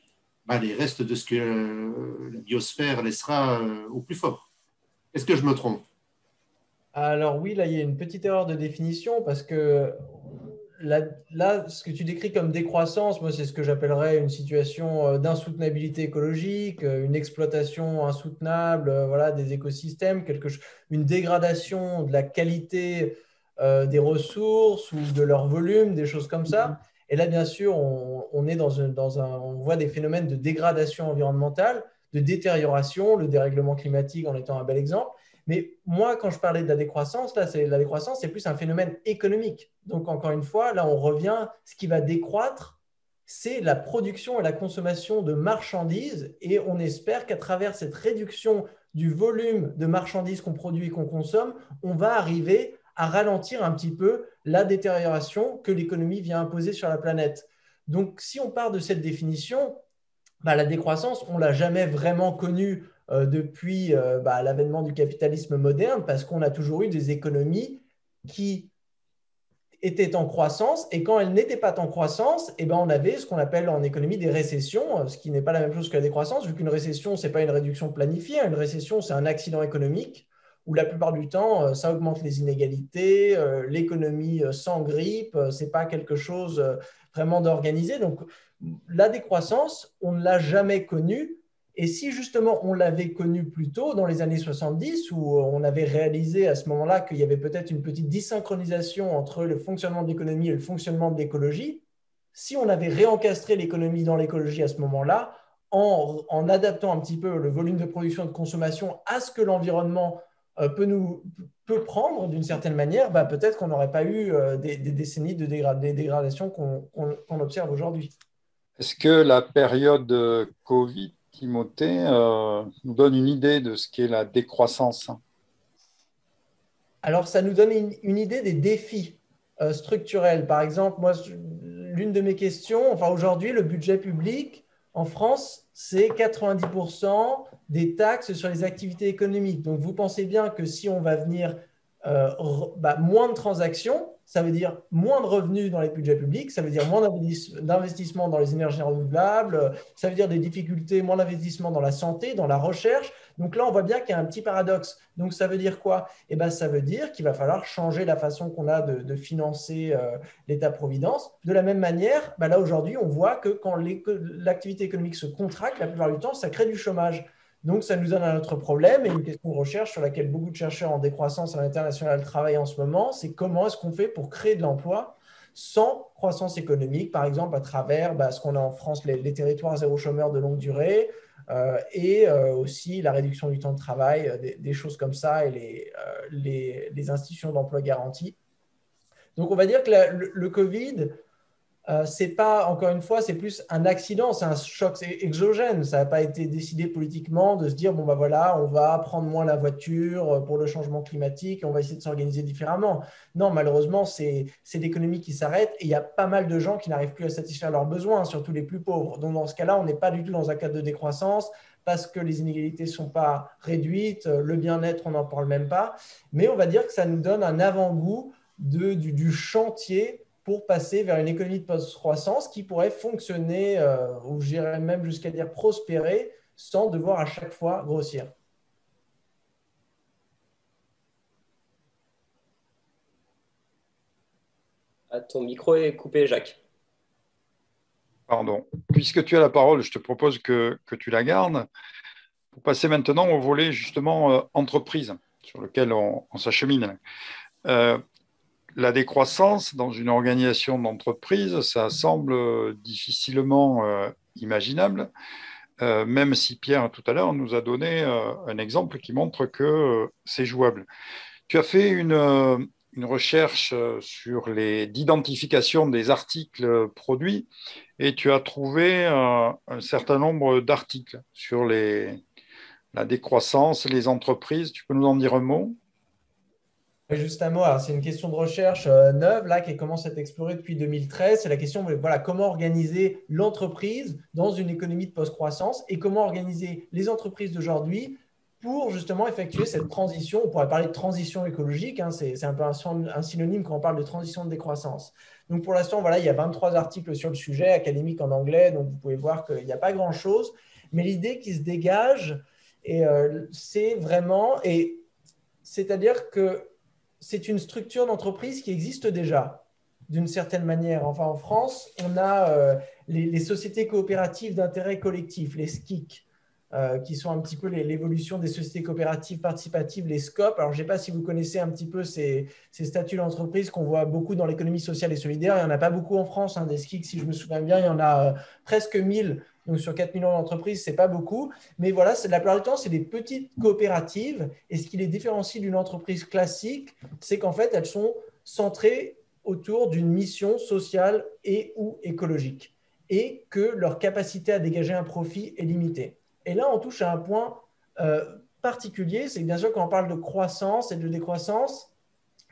ce que la biosphère laissera au plus fort. Est-ce que je me trompe? Alors oui, là, il y a une petite erreur de définition parce que là, ce que tu décris comme décroissance, moi, c'est ce que j'appellerais une situation d'insoutenabilité écologique, une exploitation insoutenable, voilà, des écosystèmes, une dégradation de la qualité des ressources ou de leur volume, des choses comme ça. Et là, bien sûr, on est on voit des phénomènes de dégradation environnementale, de détérioration, le dérèglement climatique en étant un bel exemple. Mais moi, quand je parlais de la décroissance, la décroissance, c'est plus un phénomène économique. Donc, encore une fois, là, on revient, ce qui va décroître, c'est la production et la consommation de marchandises. Et on espère qu'à travers cette réduction du volume de marchandises qu'on produit et qu'on consomme, on va arriver à ralentir un petit peu la détérioration que l'économie vient imposer sur la planète. Donc, si on part de cette définition, la décroissance, on ne l'a jamais vraiment connue depuis l'avènement du capitalisme moderne parce qu'on a toujours eu des économies qui étaient en croissance et quand elles n'étaient pas en croissance, on avait ce qu'on appelle en économie des récessions, ce qui n'est pas la même chose que la décroissance, vu qu'une récession, ce n'est pas une réduction planifiée, une récession, c'est un accident économique où la plupart du temps, ça augmente les inégalités, l'économie s'engrippe, ce n'est pas quelque chose vraiment d'organisé. Donc, la décroissance, on ne l'a jamais connue. Et si justement on l'avait connue plus tôt, dans les années 70, où on avait réalisé à ce moment-là qu'il y avait peut-être une petite dysynchronisation entre le fonctionnement de l'économie et le fonctionnement de l'écologie, si on avait réencastré l'économie dans l'écologie à ce moment-là, en adaptant un petit peu le volume de production et de consommation à ce que l'environnement peut prendre d'une certaine manière, peut-être qu'on n'aurait pas eu des décennies de dégradation qu'on observe aujourd'hui. Est-ce que la période Covid, Timothée, nous donne une idée de ce qu'est la décroissance? Alors, ça nous donne une idée des défis structurels. Par exemple, moi, l'une de mes questions, aujourd'hui, le budget public en France, c'est 90% des taxes sur les activités économiques. Donc, vous pensez bien que si on va venir moins de transactions, ça veut dire moins de revenus dans les budgets publics, ça veut dire moins d'investissement dans les énergies renouvelables, ça veut dire des difficultés, moins d'investissement dans la santé, dans la recherche. Donc là, on voit bien qu'il y a un petit paradoxe. Donc ça veut dire quoi? Ça veut dire qu'il va falloir changer la façon qu'on a de financer l'État-providence. De la même manière, là aujourd'hui, on voit que quand l'activité économique se contracte, la plupart du temps, ça crée du chômage. Donc, ça nous donne un autre problème et une question de recherche sur laquelle beaucoup de chercheurs en décroissance à l'international travaillent en ce moment, c'est comment est-ce qu'on fait pour créer de l'emploi sans croissance économique, par exemple à travers ce qu'on a en France, les territoires zéro chômeur de longue durée et aussi la réduction du temps de travail, des choses comme ça et les institutions d'emploi garanties. Donc, on va dire que le Covid, c'est pas, encore une fois, c'est plus un accident, c'est un choc exogène. Ça n'a pas été décidé politiquement de se dire, on va prendre moins la voiture pour le changement climatique et on va essayer de s'organiser différemment. Non, malheureusement, c'est l'économie qui s'arrête et il y a pas mal de gens qui n'arrivent plus à satisfaire leurs besoins, surtout les plus pauvres. Donc, dans ce cas-là, on n'est pas du tout dans un cadre de décroissance parce que les inégalités ne sont pas réduites, le bien-être, on n'en parle même pas. Mais on va dire que ça nous donne un avant-goût du chantier pour passer vers une économie de post-croissance qui pourrait fonctionner, ou j'irais même jusqu'à dire prospérer, sans devoir à chaque fois grossir. Ton micro est coupé, Jacques. Pardon. Puisque tu as la parole, je te propose que tu la gardes pour passer maintenant au volet justement entreprise, sur lequel on s'achemine. La décroissance dans une organisation d'entreprise, ça semble difficilement imaginable, même si Pierre, tout à l'heure, nous a donné un exemple qui montre que c'est jouable. Tu as fait une recherche sur d'identification des articles produits et tu as trouvé un certain nombre d'articles sur la décroissance, les entreprises. Tu peux nous en dire un mot ? Juste un mot, c'est une question de recherche neuve là, qui commence à être explorée depuis 2013. C'est la question comment organiser l'entreprise dans une économie de post-croissance et comment organiser les entreprises d'aujourd'hui pour justement effectuer cette transition. On pourrait parler de transition écologique, c'est un peu un synonyme quand on parle de transition de décroissance. Donc pour l'instant, il y a 23 articles sur le sujet, académiques en anglais, donc vous pouvez voir qu'il n'y a pas grand-chose. Mais l'idée qui se dégage, c'est vraiment, c'est-à-dire que c'est une structure d'entreprise qui existe déjà, d'une certaine manière. Enfin, en France, on a les sociétés coopératives d'intérêt collectif, les SCIC. qui sont un petit peu l'évolution des sociétés coopératives participatives, les SCOP. Alors, je ne sais pas si vous connaissez un petit peu ces statuts d'entreprise qu'on voit beaucoup dans l'économie sociale et solidaire. Il n'y en a pas beaucoup en France, des SCIC, si je me souviens bien, il y en a presque 1000. Donc, sur 4 millions d'entreprises, ce n'est pas beaucoup. Mais voilà, la plupart du temps, c'est des petites coopératives. Et ce qui les différencie d'une entreprise classique, c'est qu'en fait, elles sont centrées autour d'une mission sociale et ou écologique et que leur capacité à dégager un profit est limitée. Et là, on touche à un point particulier, c'est que bien sûr, quand on parle de croissance et de décroissance,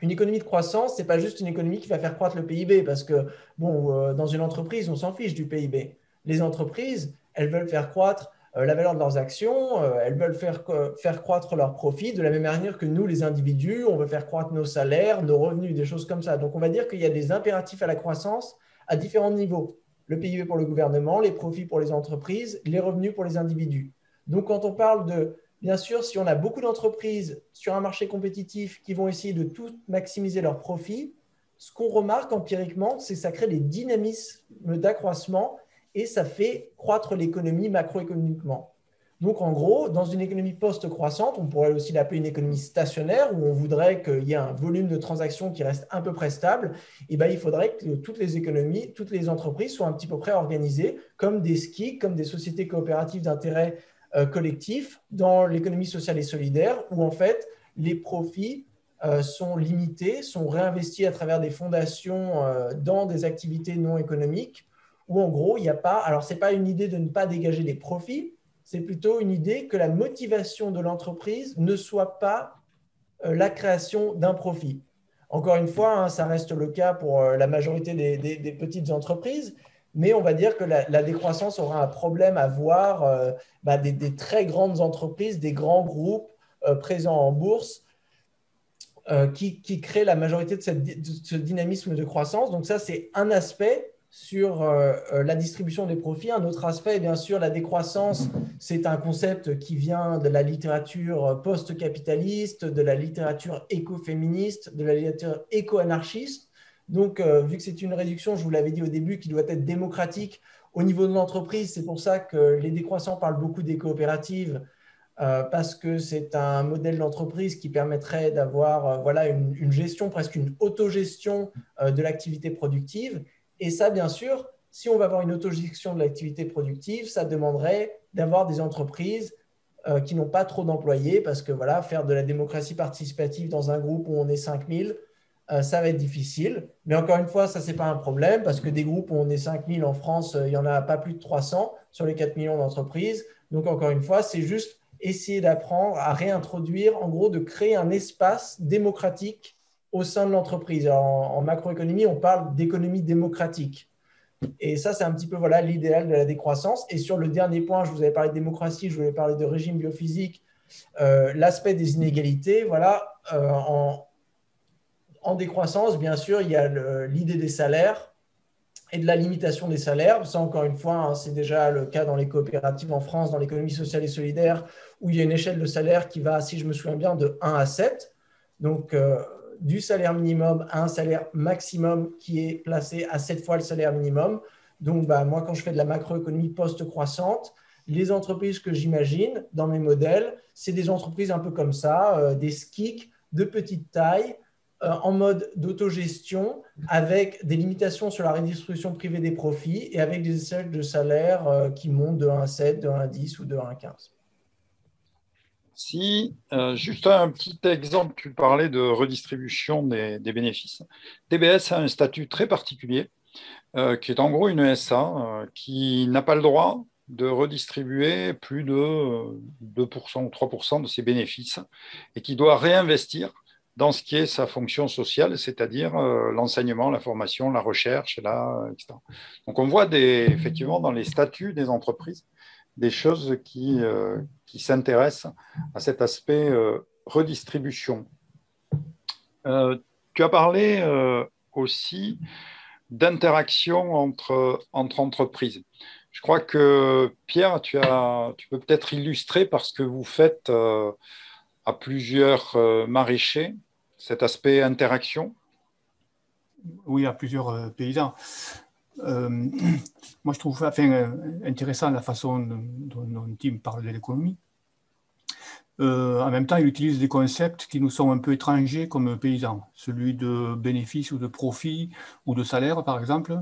une économie de croissance, ce n'est pas juste une économie qui va faire croître le PIB, parce que dans une entreprise, on s'en fiche du PIB. Les entreprises, elles veulent faire croître la valeur de leurs actions, elles veulent faire croître leurs profits, de la même manière que nous, les individus, on veut faire croître nos salaires, nos revenus, des choses comme ça. Donc, on va dire qu'il y a des impératifs à la croissance à différents niveaux. Le PIB pour le gouvernement, les profits pour les entreprises, les revenus pour les individus. Donc, quand on parle de, bien sûr, si on a beaucoup d'entreprises sur un marché compétitif qui vont essayer de tout maximiser leurs profits, ce qu'on remarque empiriquement, c'est que ça crée des dynamismes d'accroissement et ça fait croître l'économie macroéconomiquement. Donc, en gros, dans une économie post-croissante, on pourrait aussi l'appeler une économie stationnaire, où on voudrait qu'il y ait un volume de transactions qui reste à peu près stable. Et bien, il faudrait que toutes les économies, toutes les entreprises soient un petit peu près organisées comme des SCIC, comme des sociétés coopératives d'intérêt collectif dans l'économie sociale et solidaire, où en fait, les profits sont limités, sont réinvestis à travers des fondations dans des activités non économiques, où en gros, il n'y a pas… Alors, ce n'est pas une idée de ne pas dégager des profits, c'est plutôt une idée que la motivation de l'entreprise ne soit pas la création d'un profit. Encore une fois, ça reste le cas pour la majorité des petites entreprises, mais on va dire que la décroissance aura un problème à voir des très grandes entreprises, des grands groupes présents en bourse qui créent la majorité de ce dynamisme de croissance. Donc ça, c'est un aspect sur la distribution des profits. Un autre aspect, bien sûr, la décroissance, c'est un concept qui vient de la littérature post-capitaliste, de la littérature écoféministe, de la littérature éco-anarchiste. Donc, vu que c'est une réduction, je vous l'avais dit au début, qui doit être démocratique au niveau de l'entreprise, c'est pour ça que les décroissants parlent beaucoup des coopératives, parce que c'est un modèle d'entreprise qui permettrait d'avoir une gestion, presque une autogestion de l'activité productive. Et ça, bien sûr, si on va avoir une autogestion de l'activité productive, ça demanderait d'avoir des entreprises qui n'ont pas trop d'employés, parce que faire de la démocratie participative dans un groupe où on est 5000, ça va être difficile. Mais encore une fois, ça, ce n'est pas un problème, parce que des groupes où on est 5000 en France, il n'y en a pas plus de 300 sur les 4 millions d'entreprises. Donc, encore une fois, c'est juste essayer d'apprendre à réintroduire, en gros, de créer un espace démocratique au sein de l'entreprise. En macroéconomie, on parle d'économie démocratique. Et ça, c'est un petit peu l'idéal de la décroissance. Et sur le dernier point, je vous avais parlé de démocratie, je voulais parler de régime biophysique, l'aspect des inégalités. En décroissance, bien sûr, il y a l'idée des salaires et de la limitation des salaires. Ça, encore une fois, c'est déjà le cas dans les coopératives en France, dans l'économie sociale et solidaire, où il y a une échelle de salaire qui va, si je me souviens bien, de 1 à 7. Donc, du salaire minimum à un salaire maximum qui est placé à 7 fois le salaire minimum. Donc, moi, quand je fais de la macroéconomie post-croissante, les entreprises que j'imagine dans mes modèles, c'est des entreprises un peu comme ça, des SCIC de petite taille, en mode d'autogestion, avec des limitations sur la redistribution privée des profits et avec des échelles de salaire qui montent de 1 à 7, de 1 à 10 ou de 1 à 15. Si, juste un petit exemple, tu parlais de redistribution des bénéfices. TBS a un statut très particulier, qui est en gros une SA, qui n'a pas le droit de redistribuer plus de 2% ou 3% de ses bénéfices et qui doit réinvestir dans ce qui est sa fonction sociale, c'est-à-dire l'enseignement, la formation, la recherche, etc. Donc on voit effectivement dans les statuts des entreprises des choses qui s'intéressent à cet aspect redistribution. Tu as parlé aussi d'interaction entre entreprises. Je crois que Pierre, tu peux peut-être illustrer parce que vous faites à plusieurs maraîchers cet aspect interaction. Oui, à plusieurs paysans. moi, je trouve intéressant la façon dont Tim parle de l'économie. En même temps, il utilise des concepts qui nous sont un peu étrangers comme paysans, celui de bénéfice ou de profit ou de salaire, par exemple.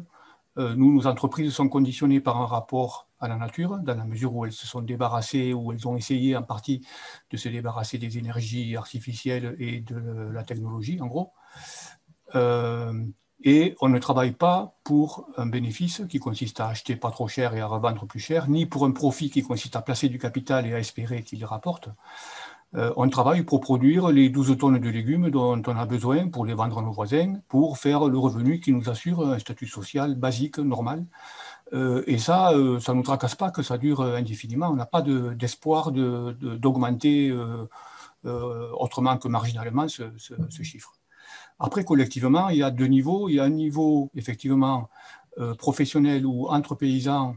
Nous, nos entreprises sont conditionnées par un rapport à la nature, dans la mesure où elles se sont débarrassées, ou elles ont essayé en partie de se débarrasser des énergies artificielles et de la technologie, en gros. Et on ne travaille pas pour un bénéfice qui consiste à acheter pas trop cher et à revendre plus cher, ni pour un profit qui consiste à placer du capital et à espérer qu'il rapporte. On travaille pour produire les 12 tonnes de légumes dont on a besoin pour les vendre à nos voisins, pour faire le revenu qui nous assure un statut social basique, normal. Et ça ne nous tracasse pas que ça dure indéfiniment. On n'a pas d'espoir d'augmenter autrement que marginalement ce chiffre. Après, collectivement, il y a deux niveaux. Il y a un niveau, effectivement, professionnel ou entre paysans,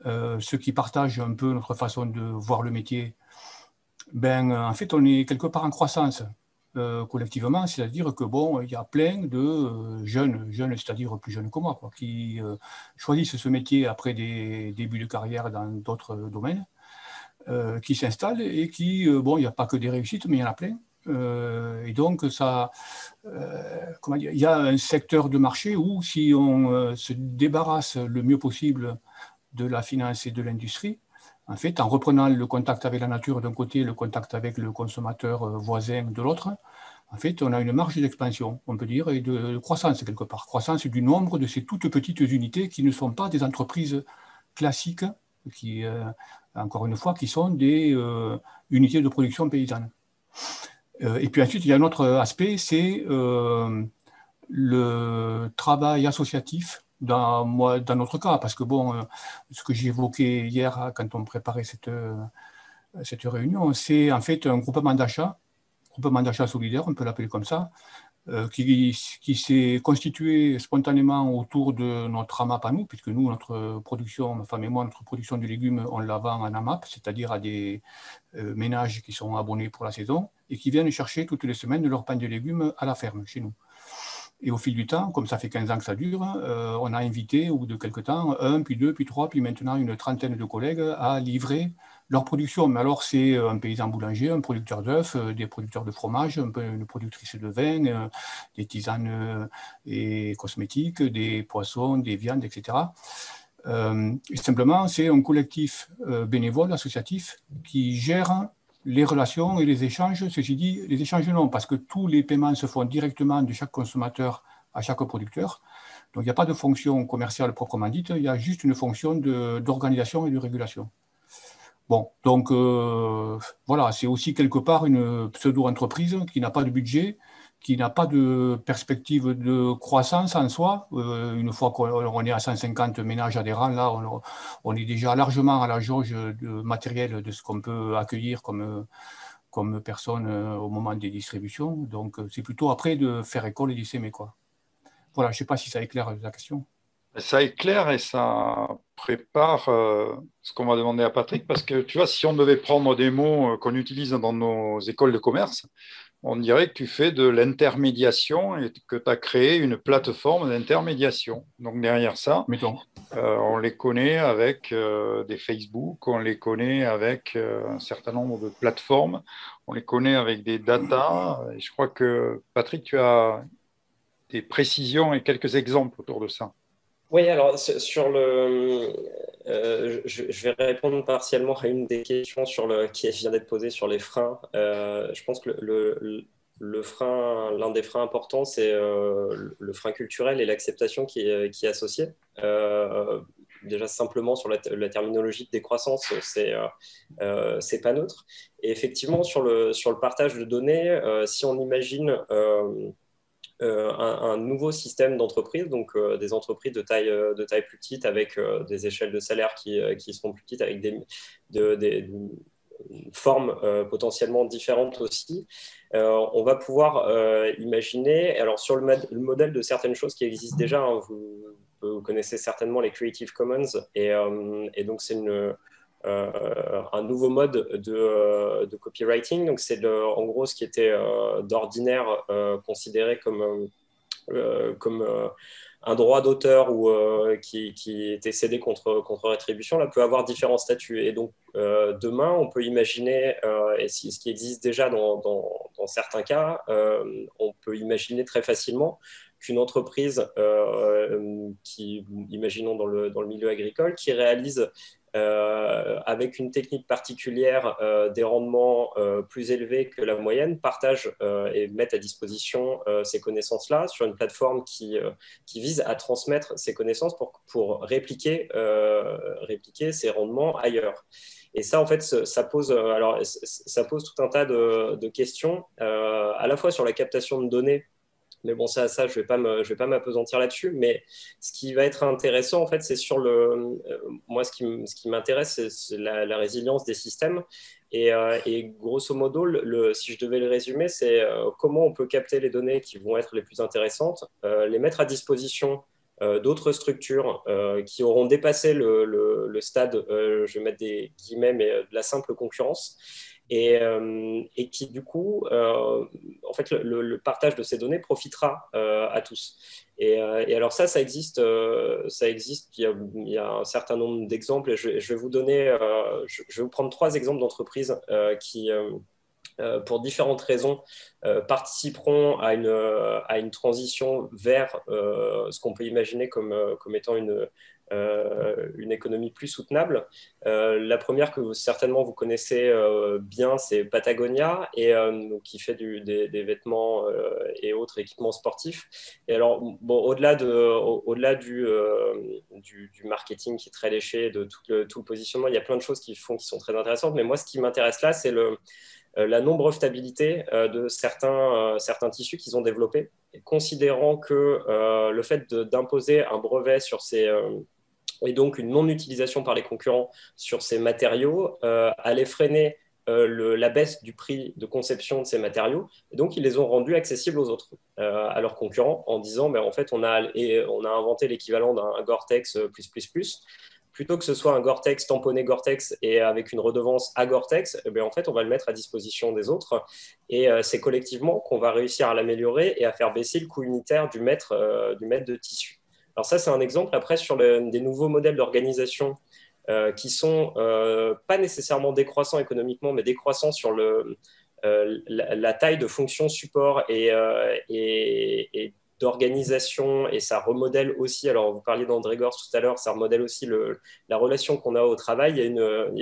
ceux qui partagent un peu notre façon de voir le métier. En fait, on est quelque part en croissance collectivement, c'est-à-dire que bon, il y a plein de jeunes, c'est-à-dire plus jeunes que moi, quoi, qui choisissent ce métier après des débuts de carrière dans d'autres domaines, qui s'installent et qui, bon, il n'y a pas que des réussites, mais il y en a plein. Et donc, ça, comment dire, il y a un secteur de marché où si on se débarrasse le mieux possible de la finance et de l'industrie, en fait, en reprenant le contact avec la nature d'un côté, le contact avec le consommateur voisin de l'autre, en fait, on a une marge d'expansion, on peut dire, et de croissance quelque part. Croissance du nombre de ces toutes petites unités qui ne sont pas des entreprises classiques, qui, encore une fois, qui sont des unités de production paysanne. Et puis ensuite, il y a un autre aspect, c'est le travail associatif dans notre cas, parce que bon, ce que j'ai évoqué hier quand on préparait cette réunion, c'est en fait un groupement d'achat solidaire, on peut l'appeler comme ça, qui s'est constitué spontanément autour de notre AMAP à nous, puisque nous, notre production, ma femme et moi, notre production de légumes, on la vend en AMAP, c'est-à-dire à des ménages qui sont abonnés pour la saison et qui viennent chercher toutes les semaines leur pain de légumes à la ferme, chez nous. Et au fil du temps, comme ça fait 15 ans que ça dure, on a invité au bout de quelques temps, 1, puis 2, puis 3, puis maintenant une trentaine de collègues à livrer leur production. Mais alors, c'est un paysan boulanger, un producteur d'œufs, des producteurs de fromage, une productrice de vin, des tisanes et cosmétiques, des poissons, des viandes, etc. Et simplement, c'est un collectif bénévole, associatif, qui gère les relations et les échanges. Ceci dit, les échanges non, parce que tous les paiements se font directement de chaque consommateur à chaque producteur. Donc, il n'y a pas de fonction commerciale proprement dite, il y a juste une fonction d'organisation et de régulation. Bon, donc voilà, c'est aussi quelque part une pseudo-entreprise qui n'a pas de budget, qui n'a pas de perspective de croissance en soi. Une fois qu'on est à 150 ménages adhérents, là, on est déjà largement à la jauge de matériel de ce qu'on peut accueillir comme personne au moment des distributions. Donc, c'est plutôt après de faire école et d'essaimer, quoi. Voilà, je ne sais pas si ça éclaire la question. Ça éclaire et ça prépare ce qu'on va demander à Patrick, parce que tu vois, si on devait prendre des mots qu'on utilise dans nos écoles de commerce, on dirait que tu fais de l'intermédiation et que tu as créé une plateforme d'intermédiation. Donc derrière ça, on les connaît avec des Facebook, on les connaît avec un certain nombre de plateformes, on les connaît avec des data. Et je crois que Patrick, tu as des précisions et quelques exemples autour de ça. Oui, alors sur je vais répondre partiellement à une des questions qui vient d'être posée sur les freins. Je pense que l'un des freins importants, c'est le frein culturel et l'acceptation qui est associée. Déjà simplement sur la terminologie de décroissance, c'est pas neutre. Et effectivement, sur le partage de données, si on imagine un nouveau système d'entreprise, donc des entreprises de taille plus petite avec des échelles de salaire qui seront plus petites, avec des formes potentiellement différentes aussi. On va pouvoir imaginer, alors sur le modèle de certaines choses qui existent déjà, hein, vous connaissez certainement les Creative Commons, et donc c'est un nouveau mode de copywriting. Donc c'est en gros ce qui était d'ordinaire considéré comme un droit d'auteur ou qui était cédé contre rétribution, là, peut avoir différents statuts. Et donc, demain, on peut imaginer, et ce qui existe déjà dans certains cas, on peut imaginer très facilement qu'une entreprise imaginons dans le milieu agricole, qui réalise avec une technique particulière des rendements plus élevés que la moyenne, partage et met à disposition ces connaissances-là sur une plateforme qui vise à transmettre ces connaissances pour répliquer ces rendements ailleurs. Et ça, en fait, ça pose tout un tas de questions, à la fois sur la captation de données. Mais bon, ça je vais pas m'appesantir là-dessus. Mais ce qui va être intéressant, en fait, c'est sur moi, ce qui m'intéresse, c'est la résilience des systèmes. Et grosso modo, si je devais le résumer, c'est comment on peut capter les données qui vont être les plus intéressantes, les mettre à disposition d'autres structures qui auront dépassé le stade, je vais mettre des guillemets, mais de la simple concurrence. Et qui, du coup, en fait, le partage de ces données profitera à tous. Et alors ça existe. Il y a un certain nombre d'exemples. Et je vais vous donner, je vais vous prendre 3 exemples d'entreprises qui, pour différentes raisons, participeront à une transition vers ce qu'on peut imaginer comme étant une économie plus soutenable. La première que certainement vous connaissez bien, c'est Patagonia, donc, qui fait des vêtements et autres équipements sportifs. Et alors, bon, au-delà du marketing qui est très léché, de tout le positionnement, il y a plein de choses qui sont très intéressantes. Mais moi, ce qui m'intéresse là, c'est la non-brevetabilité de certains tissus qu'ils ont développés, considérant que le fait d'imposer un brevet sur et donc une non-utilisation par les concurrents sur ces matériaux allait freiner la baisse du prix de conception de ces matériaux. Et donc, ils les ont rendus accessibles aux autres, à leurs concurrents, en disant, ben, en fait, on a inventé l'équivalent d'un Gore-Tex +++. Plutôt que ce soit un Gore-Tex tamponné Gore-Tex et avec une redevance à Gore-Tex, eh bien, en fait, on va le mettre à disposition des autres. Et c'est collectivement qu'on va réussir à l'améliorer et à faire baisser le coût unitaire du mètre de tissu. Alors ça, c'est un exemple. Après, sur des nouveaux modèles d'organisation qui sont pas nécessairement décroissants économiquement, mais décroissants sur la taille de fonction support et d'organisation, et ça remodèle aussi, alors vous parliez d'André Gors tout à l'heure, ça remodèle aussi la relation qu'on a au travail. Il y a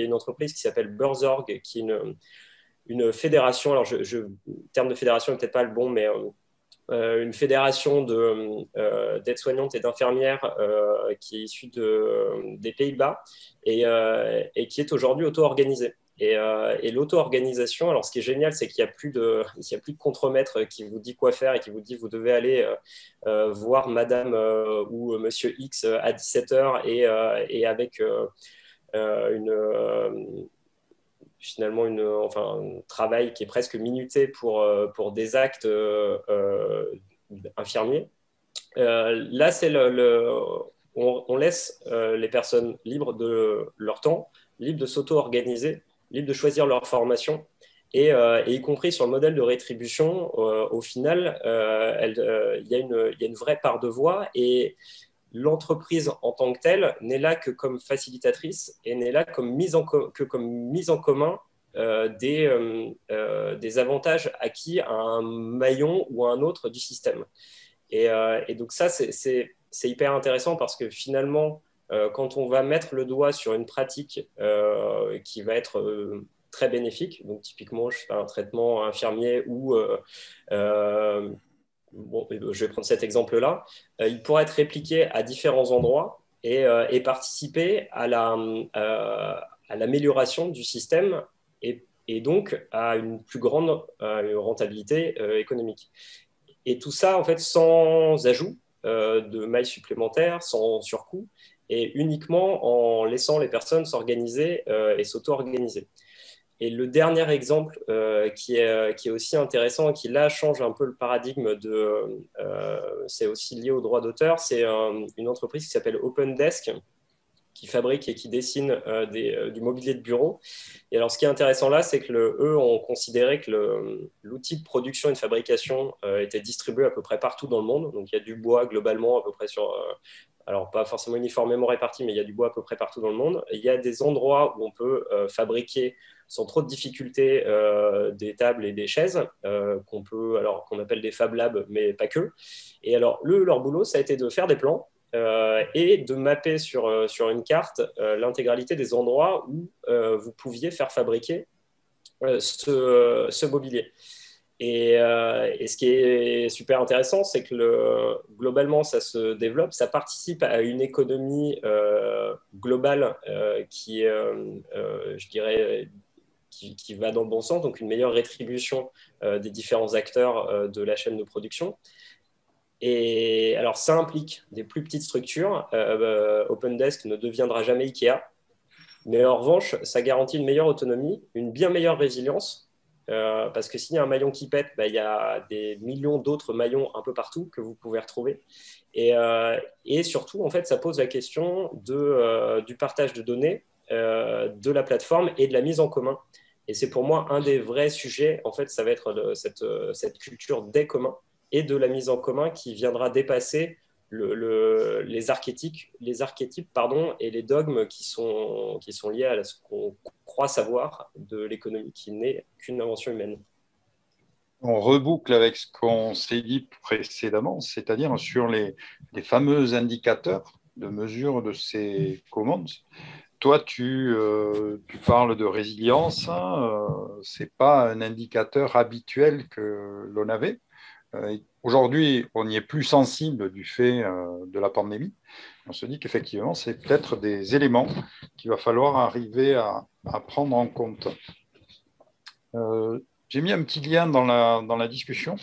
une entreprise qui s'appelle Burzorg, qui est une fédération, alors le terme de fédération n'est peut-être pas le bon, mais une fédération d'aides-soignantes et d'infirmières qui est issue des Pays-Bas et qui est aujourd'hui auto-organisée. Et l'auto-organisation, alors ce qui est génial, c'est qu'il n'y a plus de contremaître qui vous dit quoi faire et qui vous dit vous devez aller voir madame ou monsieur X à 17h et avec finalement un travail qui est presque minuté pour des actes infirmiers. Là, on laisse les personnes libres de leur temps, libres de s'auto-organiser, libres de choisir leur formation. Et y compris sur le modèle de rétribution, au final, il y a une vraie part de voix, et l'entreprise en tant que telle n'est là que comme facilitatrice et n'est là comme mise en commun des avantages acquis à un maillon ou à un autre du système. Et donc ça, c'est hyper intéressant parce que finalement, quand on va mettre le doigt sur une pratique qui va être très bénéfique, donc typiquement, je fais un traitement infirmier ou bon, je vais prendre cet exemple-là, il pourrait être répliqué à différents endroits et participer à l'amélioration du système et donc à une plus grande rentabilité économique. Et tout ça, en fait, sans ajout de mailles supplémentaires, sans surcoût, et uniquement en laissant les personnes s'organiser et s'auto-organiser. Et le dernier exemple qui est aussi intéressant et qui là change un peu le paradigme c'est aussi lié au droit d'auteur, c'est une entreprise qui s'appelle OpenDesk, qui fabriquent et qui dessinent du mobilier de bureau. Et alors, ce qui est intéressant là, c'est que eux ont considéré que l'outil de production et de fabrication était distribué à peu près partout dans le monde. Donc, il y a du bois globalement à peu près alors pas forcément uniformément réparti, mais il y a du bois à peu près partout dans le monde. Et il y a des endroits où on peut fabriquer sans trop de difficultés des tables et des chaises qu'on appelle des Fab Labs, mais pas que. Et alors, leur boulot, ça a été de faire des plans et de mapper sur une carte l'intégralité des endroits où vous pouviez faire fabriquer ce mobilier. Et ce qui est super intéressant, c'est que globalement, ça se développe, ça participe à une économie globale qui est, je dirais, qui va dans le bon sens, donc une meilleure rétribution des différents acteurs de la chaîne de production. Et alors, ça implique des plus petites structures. OpenDesk ne deviendra jamais Ikea, mais en revanche, ça garantit une meilleure autonomie, une bien meilleure résilience, parce que s'il y a un maillon qui pète, il y a des millions d'autres maillons un peu partout que vous pouvez retrouver. Et surtout, en fait, ça pose la question du partage de données, de la plateforme et de la mise en commun. Et c'est pour moi un des vrais sujets, en fait, ça va être cette culture des communs et de la mise en commun qui viendra dépasser les archétypes et les dogmes qui sont liés à ce qu'on croit savoir de l'économie, qui n'est qu'une invention humaine. On reboucle avec ce qu'on s'est dit précédemment, c'est-à-dire sur les fameux indicateurs de mesure de ces commandes. Toi, tu parles de résilience, hein, ce n'est pas un indicateur habituel que l'on avait. Aujourd'hui, on y est plus sensible du fait de la pandémie. On se dit qu'effectivement, c'est peut-être des éléments qu'il va falloir arriver à prendre en compte. J'ai mis un petit lien dans la discussion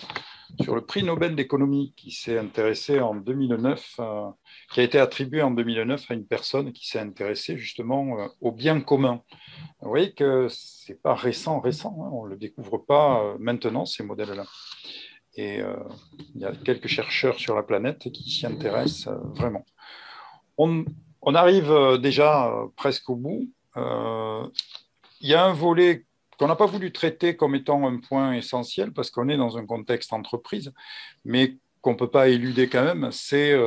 sur le prix Nobel d'économie qui s'est intéressé en 2009, qui a été attribué en 2009 à une personne qui s'est intéressée justement au bien commun. Vous voyez que ce n'est pas récent, hein, on ne le découvre pas maintenant, ces modèles-là. Et il y a quelques chercheurs sur la planète qui s'y intéressent vraiment. On arrive déjà presque au bout. Il y a un volet qu'on n'a pas voulu traiter comme étant un point essentiel parce qu'on est dans un contexte entreprise, mais qu'on ne peut pas éluder quand même, c'est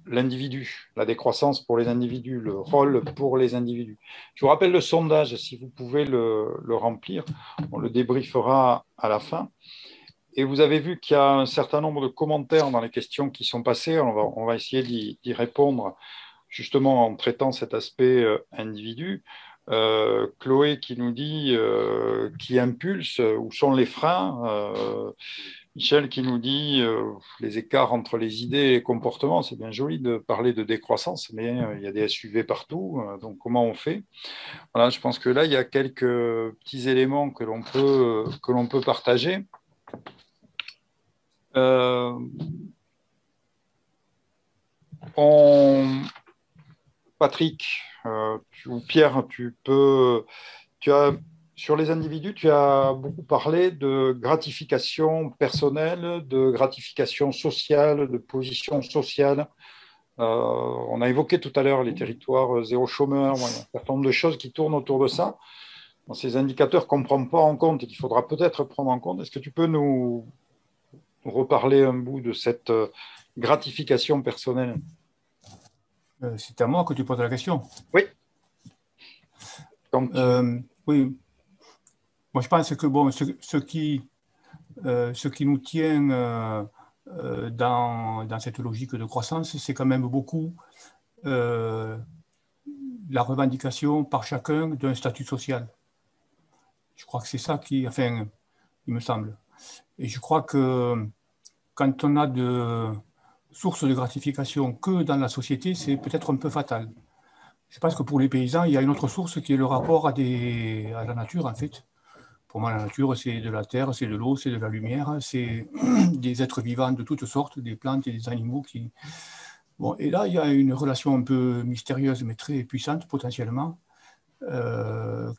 l'individu, la décroissance pour les individus, le rôle pour les individus. Je vous rappelle le sondage, si vous pouvez le remplir, on le débriefera à la fin. Et vous avez vu qu'il y a un certain nombre de commentaires dans les questions qui sont passées. On va essayer d'y répondre justement en traitant cet aspect individu. Chloé qui nous dit qui impulse, où sont les freins. Michel qui nous dit les écarts entre les idées et les comportements. C'est bien joli de parler de décroissance, mais il y a des SUV partout. Donc comment on fait? Voilà, je pense que là, il y a quelques petits éléments que l'on peut partager. Patrick ou Pierre, sur les individus, tu as beaucoup parlé de gratification personnelle, de gratification sociale, de position sociale. On a évoqué tout à l'heure les territoires zéro chômeur, un certain nombre de choses qui tournent autour de ça. Dans ces indicateurs qu'on ne prend pas en compte et qu'il faudra peut-être prendre en compte, est-ce que tu peux nous reparler un bout de cette gratification personnelle? C'est à moi que tu poses la question. Oui. Oui. Moi, je pense que bon, ce qui nous tient dans cette logique de croissance, c'est quand même beaucoup la revendication par chacun d'un statut social. Je crois que c'est ça qui, enfin, il me semble. Et je crois que quand on a de sources de gratification que dans la société, c'est peut-être un peu fatal. Je pense que pour les paysans, il y a une autre source qui est le rapport à la nature, en fait. Pour moi, la nature, c'est de la terre, c'est de l'eau, c'est de la lumière, c'est des êtres vivants de toutes sortes, des plantes et des animaux qui... Bon, et là, il y a une relation un peu mystérieuse, mais très puissante, potentiellement,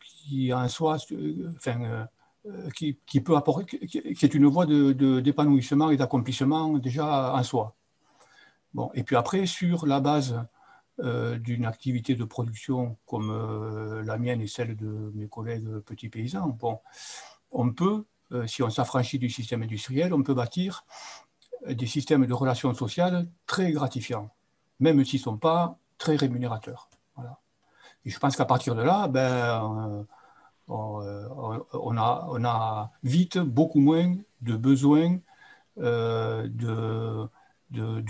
qui en soi... qui peut apporter, qui est une voie d'épanouissement et d'accomplissement déjà en soi. Bon, et puis après, sur la base d'une activité de production comme la mienne et celle de mes collègues petits paysans, bon, on peut, si on s'affranchit du système industriel, on peut bâtir des systèmes de relations sociales très gratifiants, même s'ils ne sont pas très rémunérateurs. Voilà. Et je pense qu'à partir de là, on a vite beaucoup moins de besoins de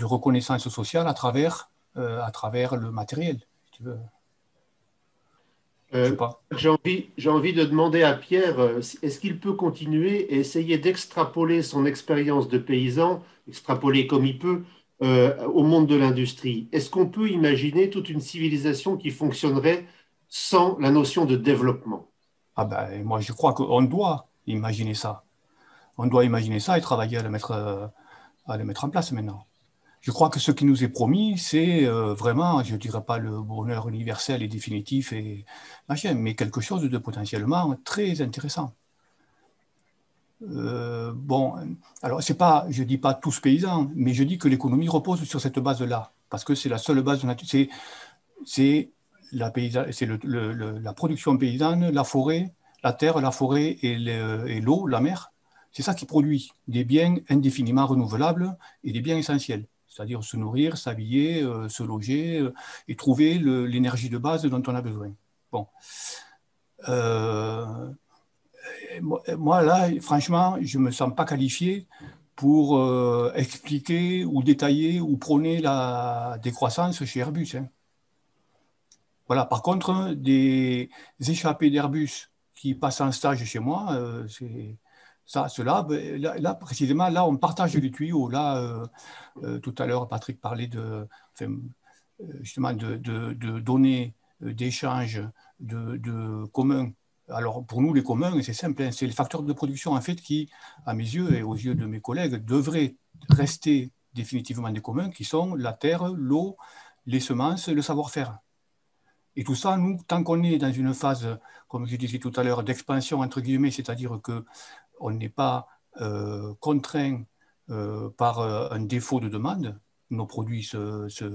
reconnaissance sociale à travers le matériel, si tu veux. Je sais pas. J'ai envie de demander à Pierre, est-ce qu'il peut continuer et essayer d'extrapoler son expérience de paysan, extrapoler comme il peut, au monde de l'industrie? Est-ce qu'on peut imaginer toute une civilisation qui fonctionnerait sans la notion de développement? Ah ben, moi, je crois qu'on doit imaginer ça. On doit imaginer ça et travailler à le mettre en place maintenant. Je crois que ce qui nous est promis, c'est vraiment, je ne dirais pas le bonheur universel et définitif, et machin, mais quelque chose de potentiellement très intéressant. Bon, alors c'est pas, je ne dis pas tous paysans, mais je dis que l'économie repose sur cette base-là, parce que c'est la seule base naturelle. C'est la production paysanne, la forêt, la terre, la forêt et l'eau, la mer. C'est ça qui produit des biens indéfiniment renouvelables et des biens essentiels. C'est-à-dire se nourrir, s'habiller, se loger et trouver l'énergie de base dont on a besoin. Bon. Moi, là, franchement, je ne me sens pas qualifié pour expliquer ou détailler ou prôner la décroissance chez Airbus. Hein. Voilà. Par contre, des échappés d'Airbus qui passent en stage chez moi, cela, là, précisément, là, on partage les tuyaux. Là, tout à l'heure, Patrick parlait justement de données d'échange de communs. Alors, pour nous, les communs, c'est simple, hein, c'est les facteurs de production, en fait, qui, à mes yeux et aux yeux de mes collègues, devraient rester définitivement des communs, qui sont la terre, l'eau, les semences, le savoir-faire. Et tout ça, nous, tant qu'on est dans une phase, comme je disais tout à l'heure, d'expansion, entre guillemets, c'est-à-dire qu'on n'est pas contraint par un défaut de demande, nos produits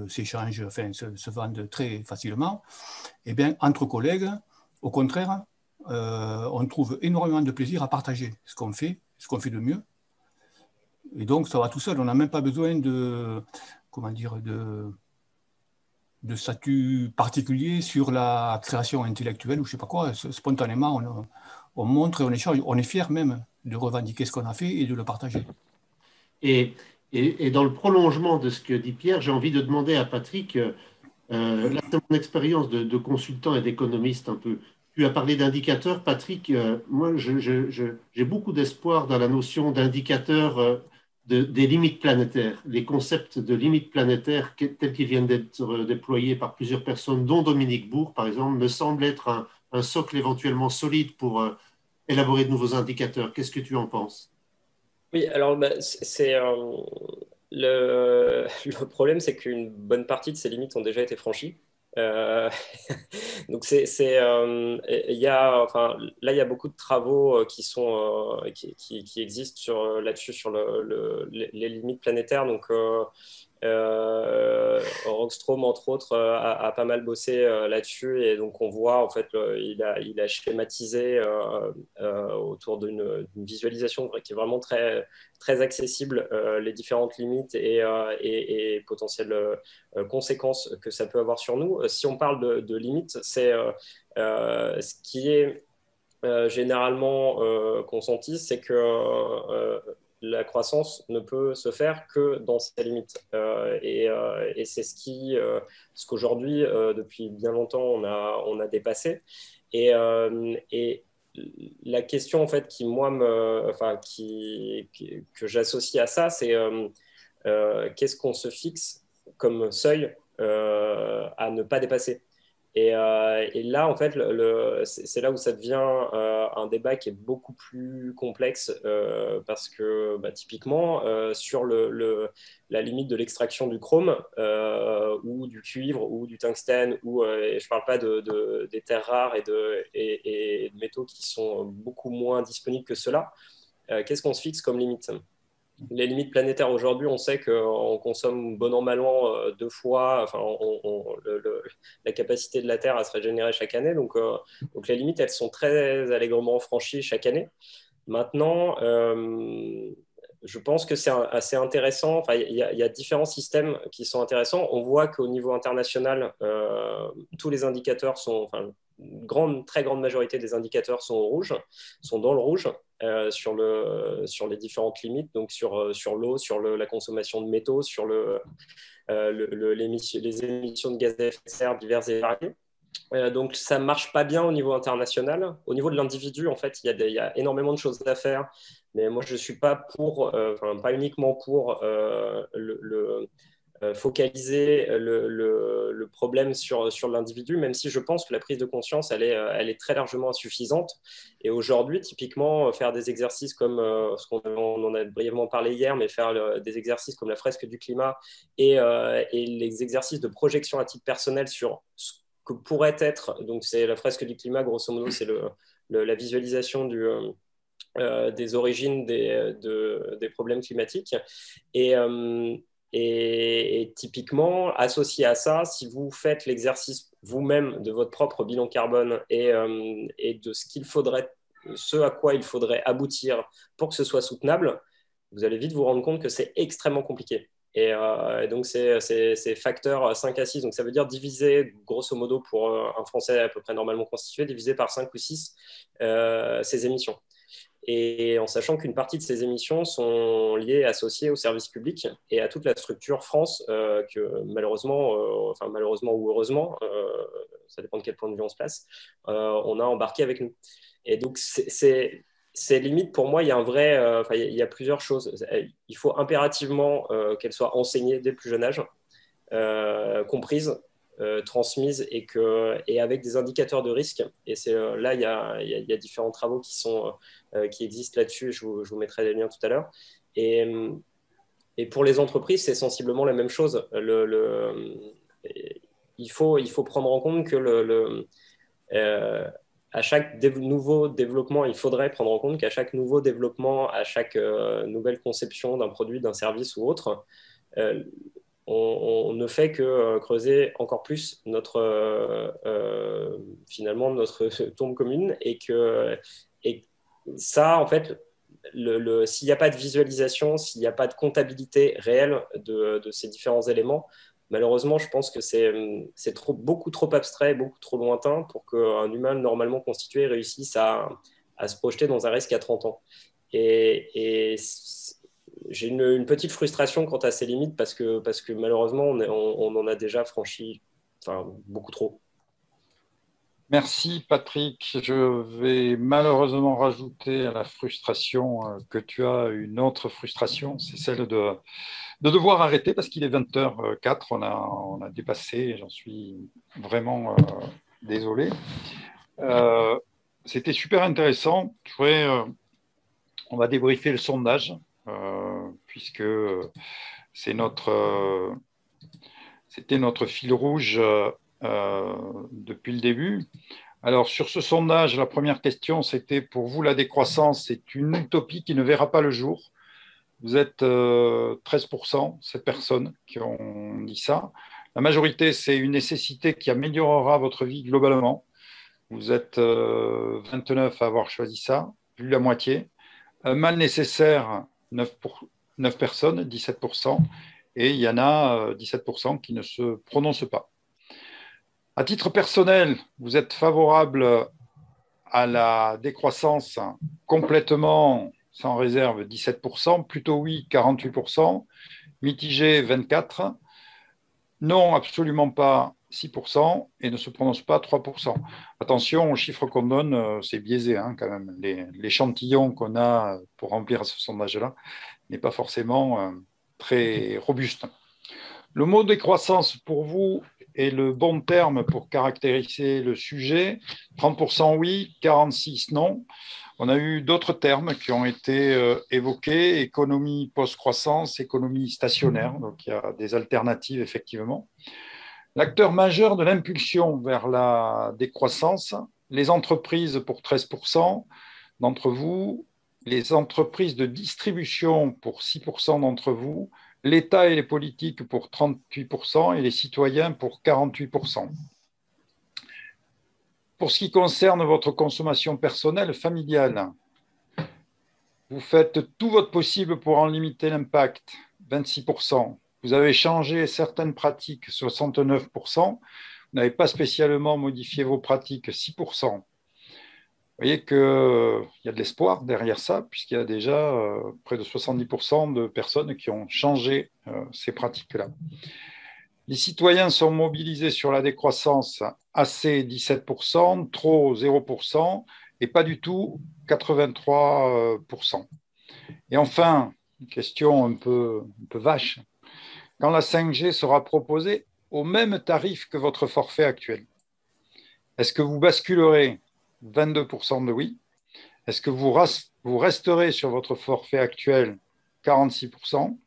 s'échangent, enfin, se vendent très facilement, eh bien, entre collègues, au contraire, on trouve énormément de plaisir à partager ce qu'on fait de mieux. Et donc, ça va tout seul. On n'a même pas besoin comment dire, de statut particulier sur la création intellectuelle ou je ne sais pas quoi. Spontanément, on montre et on échange. On est fier même de revendiquer ce qu'on a fait et de le partager. Et dans le prolongement de ce que dit Pierre, j'ai envie de demander à Patrick, là c'est mon expérience de consultant et d'économiste un peu. Tu as parlé d'indicateurs, Patrick. Moi, j'ai beaucoup d'espoir dans la notion d'indicateurs des limites planétaires. Les concepts de limites planétaires tels qu'ils viennent d'être déployés par plusieurs personnes, dont Dominique Bourg, par exemple, me semblent être un socle éventuellement solide pour élaborer de nouveaux indicateurs. Qu'est-ce que tu en penses? Oui, alors le problème, c'est qu'une bonne partie de ces limites ont déjà été franchies. Euh, donc il y a, enfin, là il y a beaucoup de travaux qui existent là-dessus sur les limites planétaires. Donc Rockstrom, entre autres, a pas mal bossé là-dessus et donc on voit en fait il a schématisé autour d'une visualisation qui est vraiment très, très accessible les différentes limites et potentielles conséquences que ça peut avoir sur nous. Si on parle de limites, c'est ce qui est généralement consenti, c'est que la croissance ne peut se faire que dans ses limites. Et c'est ce qu'aujourd'hui, depuis bien longtemps, on a dépassé. Et la question en fait qui moi que j'associe à ça, c'est qu'est-ce qu'on se fixe comme seuil à ne pas dépasser. Et là, en fait, c'est là où ça devient un débat qui est beaucoup plus complexe parce que typiquement, sur la limite de l'extraction du chrome ou du cuivre ou du tungstène, et je ne parle pas des terres rares et de métaux qui sont beaucoup moins disponibles que cela, qu'est-ce qu'on se fixe comme limite? les limites planétaires aujourd'hui, on sait qu'on consomme bon an, mal an 2 fois, enfin, la capacité de la Terre à se régénérer chaque année. Donc les limites, elles sont très allègrement franchies chaque année. Maintenant, je pense que c'est assez intéressant. Enfin, il y a différents systèmes qui sont intéressants. On voit qu'au niveau international, tous les indicateurs sont, enfin, une très grande majorité des indicateurs sont au rouge, sont dans le rouge sur les différentes limites, donc sur l'eau, sur la consommation de métaux, sur les émissions de gaz à effet de serre diverses et variées. Donc ça ne marche pas bien au niveau international. Au niveau de l'individu, en fait, il y a énormément de choses à faire. Mais moi, je ne suis pas pas uniquement pour focaliser le problème sur l'individu, même si je pense que la prise de conscience, elle est très largement insuffisante. Et aujourd'hui, typiquement, faire des exercices comme, on en a brièvement parlé hier, mais faire des exercices comme la fresque du climat et les exercices de projection à titre personnel sur ce que pourrait être, donc c'est la fresque du climat, grosso modo, c'est la visualisation des origines des problèmes climatiques. Et typiquement, associé à ça, si vous faites l'exercice vous-même de votre propre bilan carbone et de ce à quoi il faudrait aboutir pour que ce soit soutenable, vous allez vite vous rendre compte que c'est extrêmement compliqué. Et donc, c'est facteur 5 à 6. Donc, ça veut dire diviser, grosso modo, pour un Français à peu près normalement constitué, diviser par 5 ou 6 ses émissions. Et en sachant qu'une partie de ces émissions sont liées, associées au service public et à toute la structure France que malheureusement ou heureusement, ça dépend de quel point de vue on se place, on a embarqué avec nous. Et donc, ces limites, pour moi, il y a il y a plusieurs choses. Il faut impérativement qu'elles soient enseignées dès le plus jeune âge, comprises, transmises et avec des indicateurs de risque. Et là, il y a différents travaux qui existent là-dessus. Je vous mettrai les liens tout à l'heure. Et pour les entreprises, c'est sensiblement la même chose. Il faut prendre en compte que à chaque nouveau développement, il faudrait prendre en compte qu'à chaque nouveau développement, à chaque nouvelle conception d'un produit, d'un service ou autre, on ne fait que creuser encore plus finalement notre tombe commune et ça, en fait, s'il n'y a pas de visualisation, s'il n'y a pas de comptabilité réelle de ces différents éléments, malheureusement, je pense que c'est beaucoup trop abstrait, beaucoup trop lointain pour qu'un humain normalement constitué réussisse à se projeter dans un risque à 30 ans. Et j'ai une petite frustration quant à ces limites parce que malheureusement, on en a déjà franchi beaucoup trop. Merci Patrick. Je vais malheureusement rajouter à la frustration que tu as une autre frustration, c'est celle de devoir arrêter parce qu'il est 20h04, on a dépassé, j'en suis vraiment désolé. C'était super intéressant. On va débriefer le sondage puisque c'était notre fil rouge depuis le début. Alors, sur ce sondage, la première question, c'était pour vous, la décroissance, c'est une utopie qui ne verra pas le jour. Vous êtes 13%, ces personnes qui ont dit ça. La majorité, c'est une nécessité qui améliorera votre vie globalement. Vous êtes 29 à avoir choisi ça, plus la moitié. Un mal nécessaire, 9 personnes, 17%. Et il y en a 17% qui ne se prononcent pas. À titre personnel, vous êtes favorable à la décroissance complètement sans réserve, 17%, plutôt oui, 48%, mitigé, 24%, non, absolument pas, 6%, et ne se prononce pas, 3%. Attention aux chiffres qu'on donne, c'est biaisé hein, quand même. L'échantillon qu'on a pour remplir ce sondage-là n'est pas forcément très robuste. Le mot décroissance, pour vous, est le bon terme pour caractériser le sujet. 30% oui, 46% non. On a eu d'autres termes qui ont été évoqués, économie post-croissance, économie stationnaire, donc il y a des alternatives effectivement. L'acteur majeur de l'impulsion vers la décroissance, les entreprises pour 13% d'entre vous, les entreprises de distribution pour 6% d'entre vous, l'État et les politiques pour 38% et les citoyens pour 48%. Pour ce qui concerne votre consommation personnelle familiale, vous faites tout votre possible pour en limiter l'impact, 26%. Vous avez changé certaines pratiques, 69%. Vous n'avez pas spécialement modifié vos pratiques, 6%. Vous voyez qu'il y a de l'espoir derrière ça, puisqu'il y a déjà près de 70% de personnes qui ont changé ces pratiques-là. Les citoyens sont mobilisés sur la décroissance, assez 17%, trop 0%, et pas du tout 83%. Et enfin, une question un peu vache, quand la 5G sera proposée au même tarif que votre forfait actuel, est-ce que vous basculerez 22% de oui? Est-ce que vous resterez sur votre forfait actuel 46%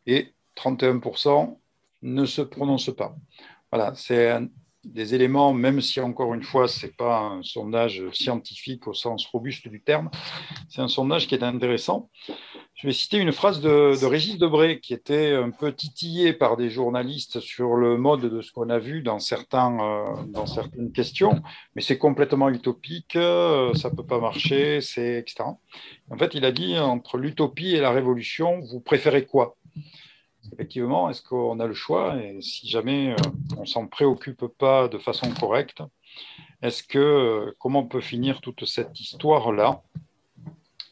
et 31% ne se prononce pas? Voilà, c'est des éléments, même si encore une fois, ce n'est pas un sondage scientifique au sens robuste du terme, c'est un sondage qui est intéressant. Je vais citer une phrase de Régis Debray qui était un peu titillé par des journalistes sur le mode de ce qu'on a vu dans certaines questions, mais c'est complètement utopique, ça ne peut pas marcher, etc. En fait, il a dit, entre l'utopie et la révolution, vous préférez quoi? Effectivement, est-ce qu'on a le choix? Et si jamais on ne s'en préoccupe pas de façon correcte, comment on peut finir toute cette histoire-là?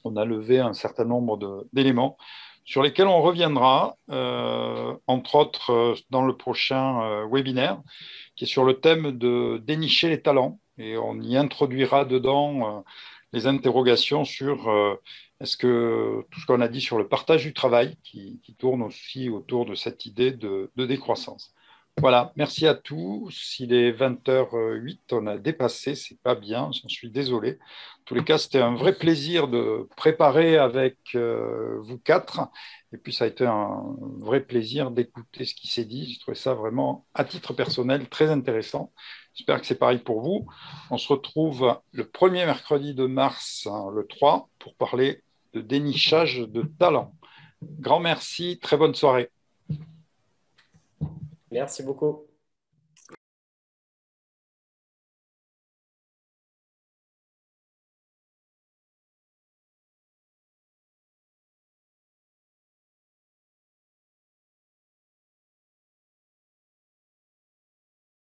On a levé un certain nombre d'éléments sur lesquels on reviendra, entre autres dans le prochain webinaire, qui est sur le thème de dénicher les talents. Et on y introduira dedans les interrogations sur est-ce que tout ce qu'on a dit sur le partage du travail, qui tourne aussi autour de cette idée de décroissance. Voilà, merci à tous. Il est 20h08, on a dépassé, c'est pas bien, j'en suis désolé. En tous les cas, c'était un vrai plaisir de préparer avec vous quatre. Et puis, ça a été un vrai plaisir d'écouter ce qui s'est dit. J'ai trouvé ça vraiment, à titre personnel, très intéressant. J'espère que c'est pareil pour vous. On se retrouve le premier mercredi de mars, le 3, pour parler de dénichage de talents. Grand merci, très bonne soirée. Merci beaucoup.